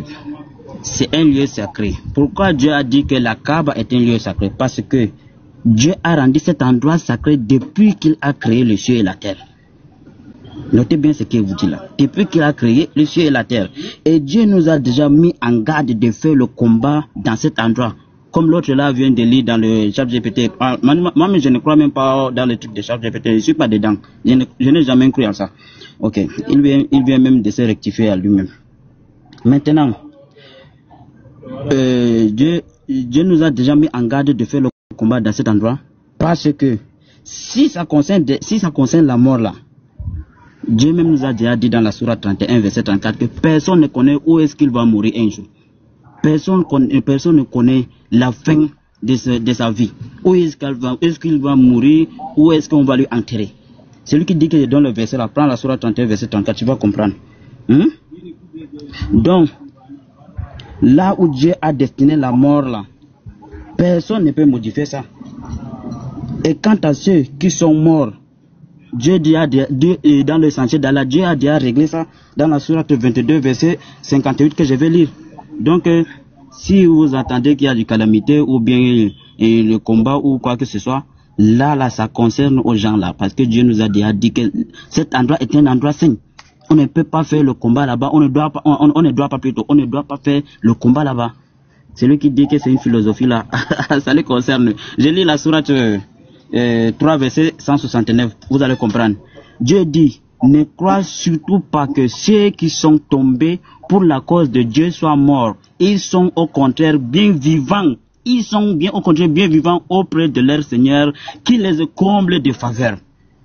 c'est un lieu sacré? Pourquoi Dieu a dit que la Kaaba est un lieu sacré? Parce que Dieu a rendu cet endroit sacré depuis qu'il a créé le ciel et la terre. Notez bien ce qu'il vous dit là. Depuis qu'il a créé le ciel et la terre. Et Dieu nous a déjà mis en garde de faire le combat dans cet endroit. Comme l'autre là vient de lire dans le ChatGPT. Moi, je ne crois même pas dans le truc de ChatGPT. Je ne suis pas dedans. Je n'ai jamais cru en ça. Ok. Il vient même de se rectifier à lui-même. Maintenant, Dieu nous a déjà mis en garde de faire le combat dans cet endroit. Parce que si ça concerne la mort là, Dieu même nous a déjà dit dans la sourate 31, verset 34, que personne ne connaît où est-ce qu'il va mourir un jour. Personne ne connaît la fin de sa vie. Où est-ce qu'il va mourir, où est-ce qu'on va lui enterrer. Celui qui dit que dans le verset là, prends la sourate 31, verset 34, tu vas comprendre. Donc, là où Dieu a destiné la mort là, personne ne peut modifier ça. Et quant à ceux qui sont morts, Dieu dans le sentier d'Allah, Dieu a déjà réglé ça dans la sourate 22, verset 58 que je vais lire. Donc, si vous attendez qu'il y a du calamité ou bien le combat ou quoi que ce soit, là, ça concerne aux gens là. Parce que Dieu nous a déjà dit que cet endroit est un endroit saint. On ne peut pas faire le combat là-bas. On ne doit pas faire le combat là-bas. Celui qui dit que c'est une philosophie là, ça les concerne. Je lis la sourate 3 verset 169. Vous allez comprendre. Dieu dit, ne crois surtout pas que ceux qui sont tombés pour la cause de Dieu soient morts. Ils sont au contraire bien vivants. Ils sont au contraire bien vivants auprès de leur Seigneur qui les comble de faveurs.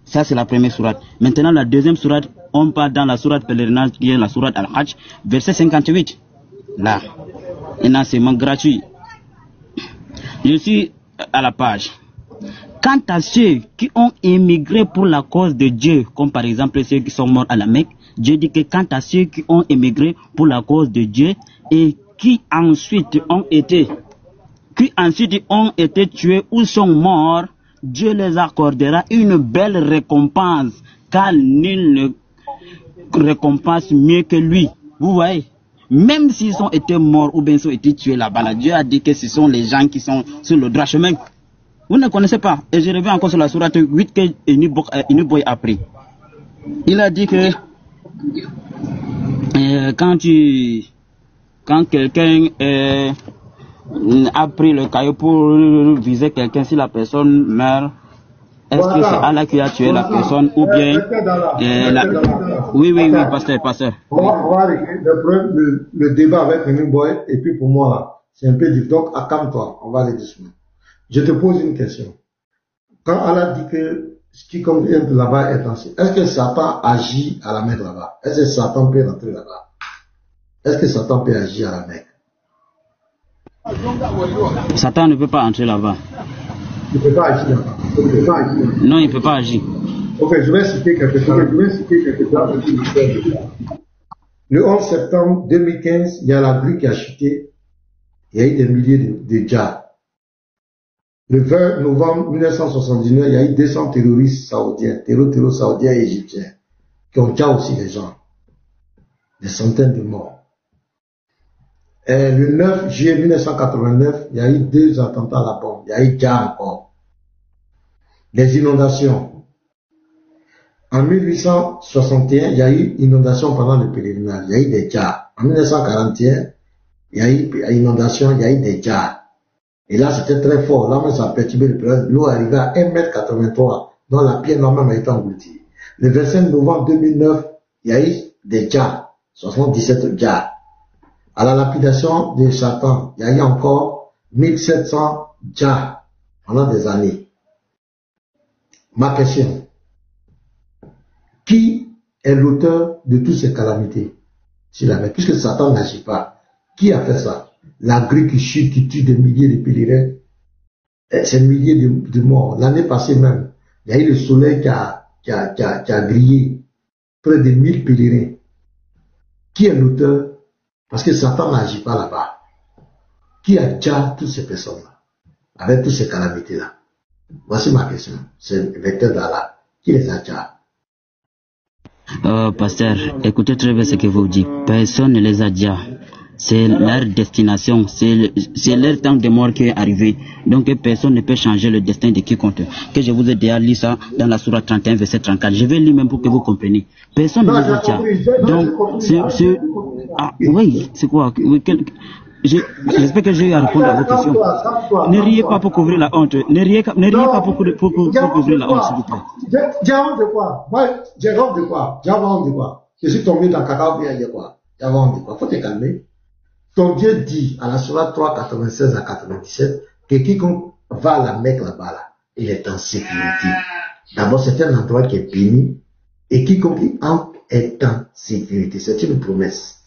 Ça c'est la première sourate. Maintenant la deuxième sourate, on part dans la sourate pèlerinage qui est la sourate Al-Hajj, verset 58. Là, un enseignement gratuit. Je suis à la page. Quant à ceux qui ont émigré pour la cause de Dieu, comme par exemple ceux qui sont morts à la Mecque, Dieu dit que quant à ceux qui ont émigré pour la cause de Dieu et qui ensuite ont été tués ou sont morts, Dieu les accordera une belle récompense, car nul ne récompense mieux que lui. Vous voyez? Même s'ils ont été morts ou bien ils ont été tués là-bas, là, Dieu a dit que ce sont les gens qui sont sur le droit chemin. Vous ne connaissez pas. Et je reviens encore sur la sourate 8 que Inuboy a pris. Il a dit que quand quelqu'un a pris le caillou pour viser quelqu'un, si la personne meurt, est-ce que c'est Allah qui a tué la personne ou bien Oui, pasteur. On va régler le débat avec Inuboy et puis pour moi là, c'est un peu difficile. Donc, accalme-toi, on va aller doucement. Je te pose une question. Quand Allah dit que quiconque vient de là-bas est ainsi, est-ce que Satan agit à la Mecque là-bas? Est-ce que Satan peut rentrer là-bas? Est-ce que Satan peut agir à la Mecque? Satan ne peut pas entrer là-bas. Il ne peut pas agir là-bas. Non, il ne peut pas agir. Ok, je vais citer quelque chose. Le 11 septembre 2015, il y a la pluie qui a chuté. Il y a eu des milliers de djihad. Le 20 novembre 1979, il y a eu 200 terroristes saoudiens, terroristes saoudiens et égyptiens, qui ont déjà aussi des gens. Des centaines de morts. Et le 9 juillet 1989, il y a eu 2 attentats à la bombe. Il y a eu déjà encore. Des inondations. En 1861, il y a eu inondation pendant le pèlerinage. Il y a eu des djihad. En 1941, il y a eu inondation, il y a eu des djihad. Et là, c'était très fort. Là, ça a perturbé le pèlerinage. L'eau arrivait à 1,83 m, dont la pierre normale a été engloutie. Le 25 novembre 2009, il y a eu des djihad. 77 djihad. À la lapidation de Satan, il y a eu encore 1700 djihad pendant des années. Ma question. Qui est l'auteur de toutes ces calamités? Puisque Satan n'agit pas. Qui a fait ça? La grue qui chute, qui tue des milliers de pèlerins. C'est milliers de morts. L'année passée même, il y a eu le soleil qui a grillé près de 1000 pèlerins. Qui est l'auteur? Parce que Satan n'agit pas là-bas. Qui a déjà toutes ces personnes-là? Avec toutes ces calamités-là? Voici ma question. C'est le vecteur d'Allah. Qui les a déjà? Pasteur, écoutez très bien ce que vous dites. Personne ne les a déjà. C'est leur destination, c'est leur temps de mort qui est arrivé. Donc personne ne peut changer le destin de quiconque. Que je vous ai déjà lu ça dans la sourate 31, verset 34. Je vais lire même pour que vous compreniez. Personne ne les a déjà. Donc, c'est quoi? J'espère que j'ai à répondre à vos questions. Ne riez pas pour couvrir la honte. Ne riez pas pour couvrir la honte, s'il vous plaît. J'ai honte de quoi? Moi, j'ai honte de quoi? J'ai honte de quoi? Je suis tombé dans le cacao bien hier quoi? J'ai honte de quoi? Faut te calmer. Ton Dieu dit à la sourate 3, 96 à 97 que quiconque va à la Mecque là-bas, là, il est en sécurité. D'abord, c'est un endroit qui est béni et quiconque entre est en sécurité. C'est une promesse.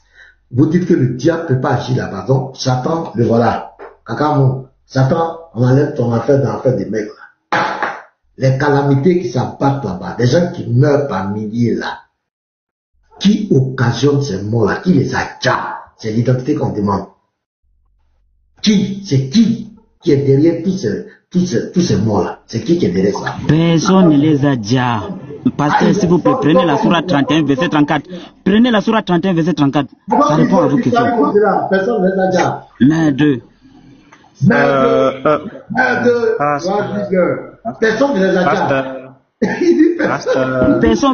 Vous dites que le diable ne peut pas agir là-bas. Donc, Satan, le voilà. Kakamo, Satan, on enlève ton affaire dans l'affaire des mecs là. Les calamités qui s'abattent là-bas, des gens qui meurent par milliers là. Qui occasionne ces morts là? Qui les a déjà? C'est l'identité qu'on demande. C'est qui est derrière tous ces morts-là? C'est qui est derrière ça? Personne ne les a déjà. Pasteur, s'il vous plaît, prenez la sourate 31, verset 34. Prenez la sourate 31, verset 34. Ça répond à vos questions. Personne ne les a déjà. Merde. Personne ne les a déjà.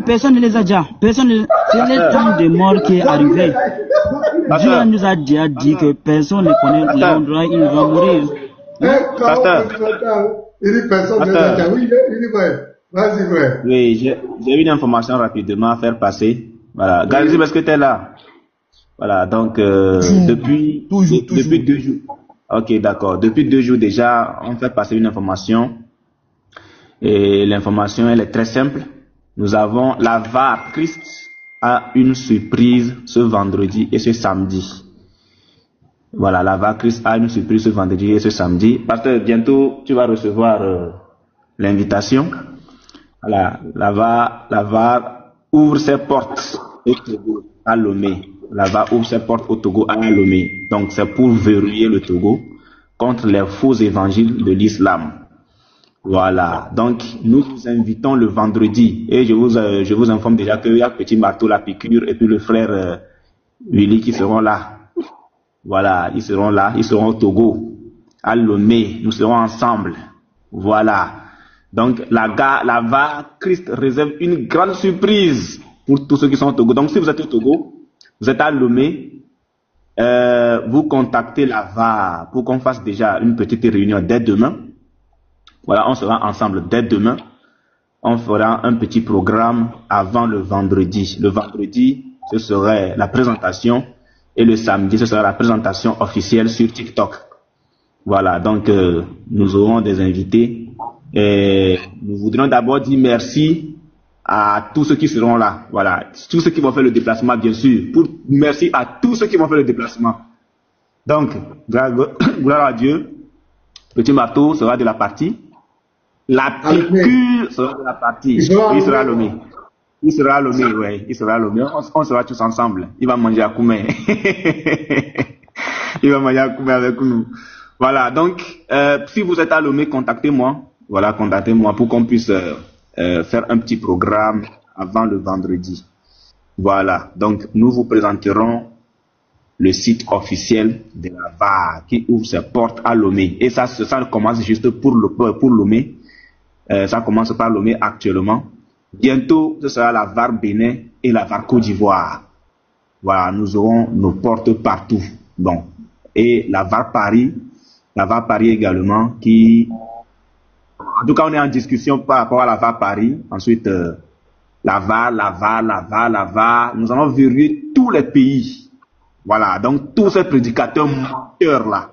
Personne ne les a déjà. C'est le temps de mort qui est arrivé. Dieu nous a déjà dit que personne ne connaît l'endroit où il va mourir. Oui, j'ai une information rapidement à faire passer. Voilà. Galizi, est-ce que tu es là? Voilà, donc depuis 2 jours. Ok, d'accord. Depuis 2 jours déjà, on fait passer une information. Et l'information, elle est très simple. Nous avons la VAR Christ a une surprise ce vendredi et ce samedi. Voilà, la VAR Christ a une surprise ce vendredi et ce samedi. Parce que bientôt, tu vas recevoir l'invitation. Voilà, la VAR ouvre ses portes au Togo à Lomé. La VAR ouvre ses portes au Togo à Lomé. Donc, c'est pour verrouiller le Togo contre les faux évangiles de l'islam. Voilà. Donc, nous vous invitons le vendredi. Et je vous informe déjà qu'il y a Petit Marteau, la piqûre, et puis le frère Willy qui seront là. Voilà. Ils seront là. Ils seront au Togo, à Lomé. Nous serons ensemble. Voilà. Donc, la VAR Christ réserve une grande surprise pour tous ceux qui sont au Togo. Donc, si vous êtes au Togo, vous êtes à Lomé, vous contactez la VAR pour qu'on fasse déjà une petite réunion dès demain. Voilà, on sera ensemble dès demain. On fera un petit programme avant le vendredi. Le vendredi, ce serait la présentation et le samedi, ce sera la présentation officielle sur TikTok. Voilà, donc nous aurons des invités. Et nous voudrions d'abord dire merci à tous ceux qui seront là. Voilà, tous ceux qui vont faire le déplacement, bien sûr. Merci à tous ceux qui vont faire le déplacement. Donc, gloire à Dieu. Petit Marteau sera de la partie. La piqûre sera de la partie. Il sera Lomé. Il sera Lomé, ouais. Il sera Lomé. On sera tous ensemble. Il va manger à Koumé. Il va manger à Koumé avec nous. Voilà, donc, si vous êtes à Lomé, contactez-moi. Voilà, contactez-moi pour qu'on puisse faire un petit programme avant le vendredi. Voilà, donc nous vous présenterons le site officiel de la VAR qui ouvre ses portes à Lomé. Et ça commence juste pour Lomé. Ça commence par Lomé actuellement. Bientôt, ce sera la VAR Bénin et la VAR Côte d'Ivoire. Voilà, nous aurons nos portes partout. Bon, et la VAR Paris également qui... En tout cas, on est en discussion par rapport à la VAR Paris. Ensuite, la VAR. Nous allons verrouiller tous les pays. Voilà. Donc, tous ces prédicateurs menteurs là.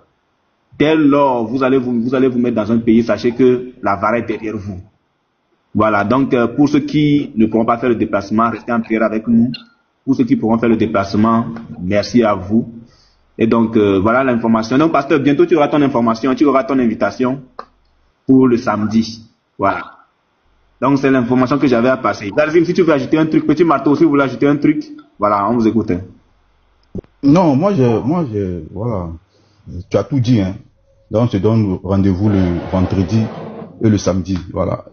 Dès lors, vous allez vous mettre dans un pays, sachez que la VAR est derrière vous. Voilà. Donc, pour ceux qui ne pourront pas faire le déplacement, restez en prière avec nous. Pour ceux qui pourront faire le déplacement, merci à vous. Et donc, voilà l'information. Donc, pasteur, bientôt tu auras ton information, tu auras ton invitation pour le samedi. Voilà. Donc, c'est l'information que j'avais à passer. Darzim, si tu veux ajouter un truc, Petit Marteau, si vous voulez ajouter un truc, voilà, on vous écoute. Non, moi, voilà. Tu as tout dit, hein. Donc, on se donne rendez-vous le vendredi et le samedi. Voilà.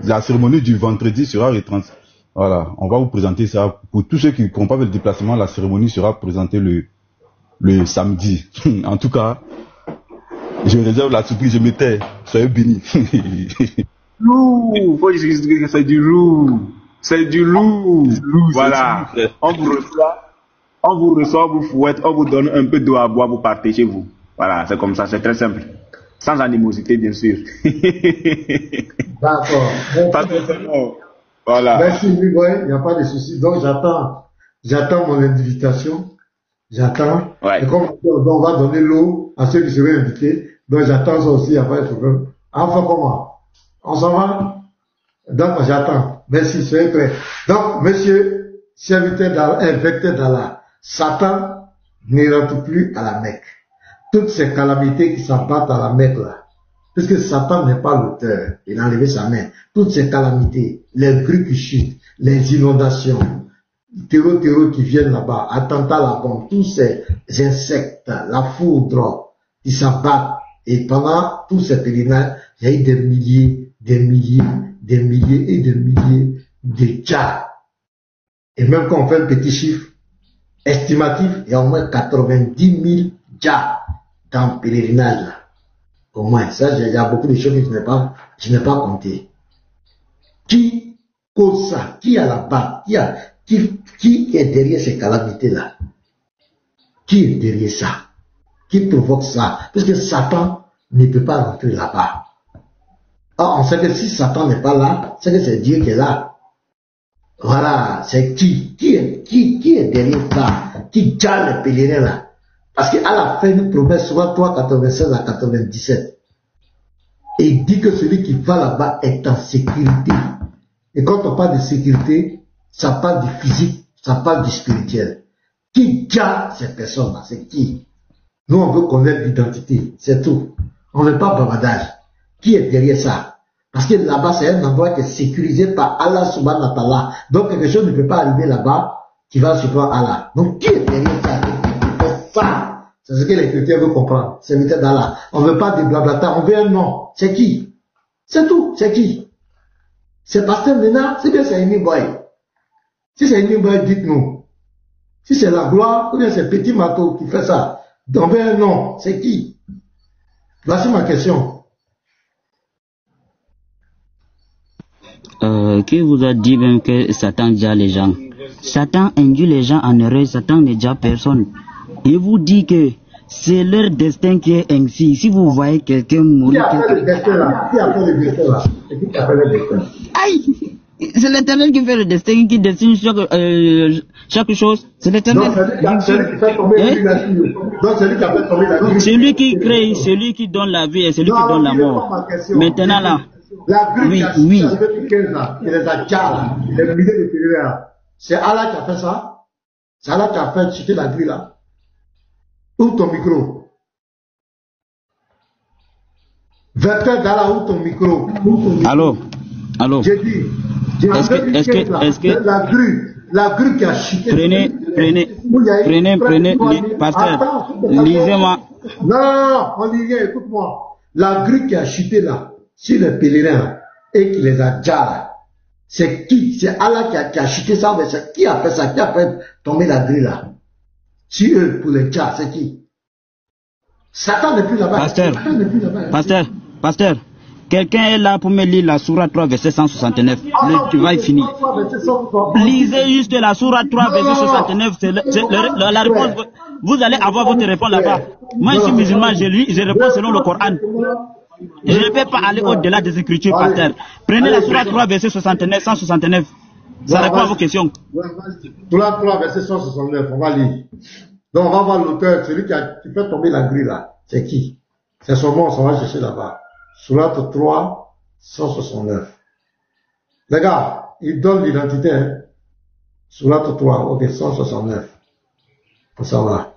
La cérémonie du vendredi sera retransmise. Voilà. On va vous présenter ça. Pour tous ceux qui n'ont pas fait le déplacement, la cérémonie sera présentée le samedi. En tout cas, je réserve la surprise, je me tais. Soyez bénis. Lourd, faut expliquer que c'est du lourd. C'est du lourd. Voilà. On vous reçoit, on vous fouette, on vous donne un peu d'eau à boire, vous partez chez vous. Voilà, c'est comme ça, c'est très simple. Sans animosité, bien sûr. D'accord. Voilà. Merci, il n'y a pas de souci. Donc, j'attends mon invitation. J'attends. Ouais. Et comme on va donner l'eau à ceux qui seraient invités, donc j'attends ça aussi, il n'y a pas de problème. Enfin, comment? On s'en va? Donc, j'attends. Merci, soyez prêts. Donc, monsieur, serviteur d'Allah, Satan ne rentre plus à la Mecque. Toutes ces calamités qui s'abattent à la Mecque là, puisque Satan n'est pas l'auteur, il a enlevé sa main. Toutes ces calamités, les grues qui chutent, les inondations, terreaux qui viennent là-bas, attentats là-bas, tous ces insectes, la foudre qui s'abattent. Et pendant tous ces pèlerinages, il y a eu des milliers de djats. Et même quand on fait un petit chiffre estimatif, il y a au moins 90 000 djats dans le pèlerinage là. Au moins, ça, il y a beaucoup de choses que je n'ai pas compté. Qui cause ça? Qui a la barre? Qui est derrière ces calamités-là? Qui est derrière ça? Qui provoque ça? Parce que Satan ne peut pas rentrer là-bas. Or, on sait que si Satan n'est pas là, c'est que c'est Dieu qui est là. Voilà, c'est qui est derrière ça? Qui garde les pèlerins là? Parce qu'à la fin, une promesse, soit 3,96 à 97. Et il dit que celui qui va là-bas est en sécurité. Et quand on parle de sécurité, ça parle du physique, ça parle du spirituel. Qui garde ces personnes-là? C'est qui? Nous, on veut connaître l'identité, c'est tout. On ne veut pas bavardage. Qui est derrière ça? Parce que là-bas, c'est un endroit qui est sécurisé par Allah subhanahu wa ta'ala. Donc, quelque chose ne peut pas arriver là-bas qui va surprendre Allah. Donc, qui est derrière ça? Ça, c'est ce que les chrétiens veulent comprendre. C'est le d'Allah. On ne veut pas des blablata, on veut un nom. C'est qui? C'est tout. C'est qui? C'est Pasteur Ménard, c'est bien c'est Amy Boy. Si c'est Amy Boy, dites-nous. Si c'est la gloire, ou bien c'est Petit Mato qui fait ça. Donnez un nom, c'est qui? Voici ma question. Qui vous a dit même que Satan déjà les gens? Satan induit les gens en erreur, Satan n'est déjà personne. Il vous dit que c'est leur destin qui est ainsi. Si vous voyez quelqu'un mourir... Qui a fait le destin là? Qui a fait le destin là? C'est qui a fait le destin? Aïe! C'est l'Éternel qui fait le destin, qui destine chaque chose. C'est l'Éternel. Donc c'est lui qui fait tomber la grille. Donc c'est lui qui a fait tomber la grille. C'est lui qui crée, c'est lui qui donne la vie et c'est lui qui donne la mort. Maintenant là... La grille qui a oui. depuis 15 ans, il les a déjà là, les milliers de pèlerins là. C'est Allah qui a fait ça. C'est Allah qui a fait chuter la grille là. Ouvre ton micro. Vecteur d'Allah, ouvre ton micro. Allô? J'ai dit, est-ce que la grue qui a chuté. Prenez, pasteur, lisez-moi. Non, on dit rien, écoute-moi. La grue qui a chuté là, sur les pèlerins, et qui les a déjà là, c'est qui? C'est Allah qui a chuté ça, mais c'est qui a fait ça? Qui a fait tomber la grille là? Si eux, pour les tchats, c'est qui? Satan n'est plus là-bas. Pasteur, quelqu'un est là pour me lire la sourate 3, verset 169. Tu vas y finir. Lisez juste la sourate 3, verset 69. C'est la réponse. Vous allez avoir votre réponse là-bas. Moi, je suis musulman, je réponds selon le Coran. Je ne peux pas aller au-delà des Écritures, pasteur. Prenez la sourate 3, verset 69, 169. Ça répond à vos questions. Sourate 3, verset 169, on va lire. Donc, on va voir l'auteur, celui qui fait tomber la grille là. C'est qui? C'est son nom, on va chercher là-bas. Sourate 3, 169. Les gars, il donne l'identité. Hein? Sourate 3, ok, 169. Ça va.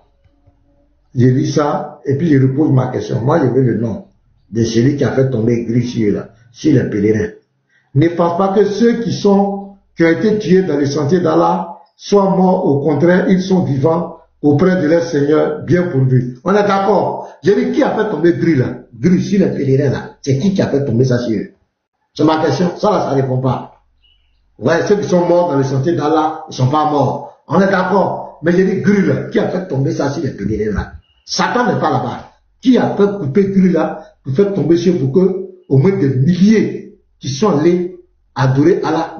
Je lis ça, et puis je repose ma question. Moi, je veux le nom de celui qui a fait tomber grille sur les pèlerins. Ne pense pas que ceux qui ont été tués dans le sentier d'Allah soient morts. Au contraire, ils sont vivants auprès de leur Seigneur, bien pourvus. On est d'accord? J'ai dit, qui a fait tomber grille là? Grille sur les pèlerins là. C'est qui a fait tomber ça sur eux? C'est ma question. Ça là, ça répond pas. Ouais, ceux qui sont morts dans le sentier d'Allah, ils sont pas morts. On est d'accord? Mais j'ai dit grille là. Qui a fait tomber ça sur les pèlerins là? Satan n'est pas là-bas. Qui a fait couper grille là pour faire tomber sur vous que au moins des milliers qui sont allés adorer Allah?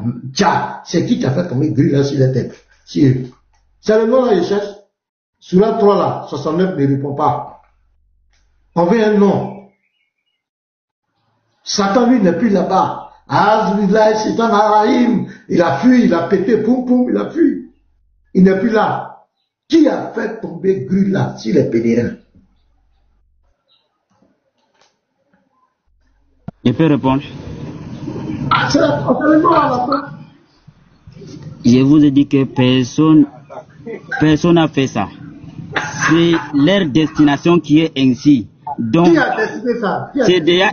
C'est qui a fait tomber grille là sur les têtes? C'est le nom là, je cherche. Sur la 3 là, 69 ne répond pas. On veut un nom. Satan lui n'est plus là-bas. Satan Arahim. Il a fui, il a pété, poum poum, il a fui. Il n'est plus là. Qui a fait tomber grille là sur les pèlerins? Je peux répondre. Je vous ai dit que personne n'a fait ça. C'est leur destination qui est ainsi. Donc, qui a décidé ça? C'est déjà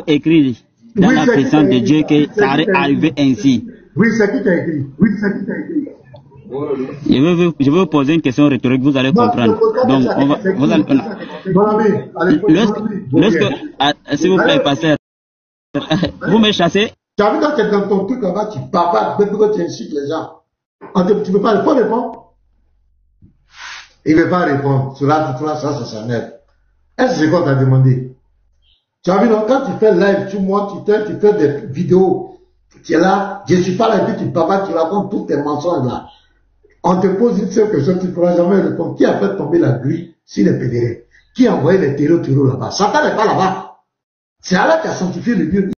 écrit dans la présence de Dieu que ça est arrivé ainsi. Oui, c'est qui t'a écrit? Je vais vous poser une question rhétorique, vous allez comprendre. Donc, s'il vous plaît, pasteur, vous me chassez. Tu as vu quand tu es dans ton truc là-bas, tu papas, depuis que tu insultes les gens. Tu ne peux pas répondre. Il ne veut pas répondre. Sur la 369. Est-ce que c'est qu'on t'a demandé? Tu as vu, donc, quand tu fais live, tu montes, tu fais des vidéos. Tu es là, je ne suis pas là, et puis tu papas, tu racontes tous tes mensonges là. On te pose une seule question, tu ne pourras jamais répondre. Qui a fait tomber la grille sur les pèlerins? Qui a envoyé les terreaux là-bas? Satan n'est pas là-bas. C'est Allah qui a sanctifié le lieu.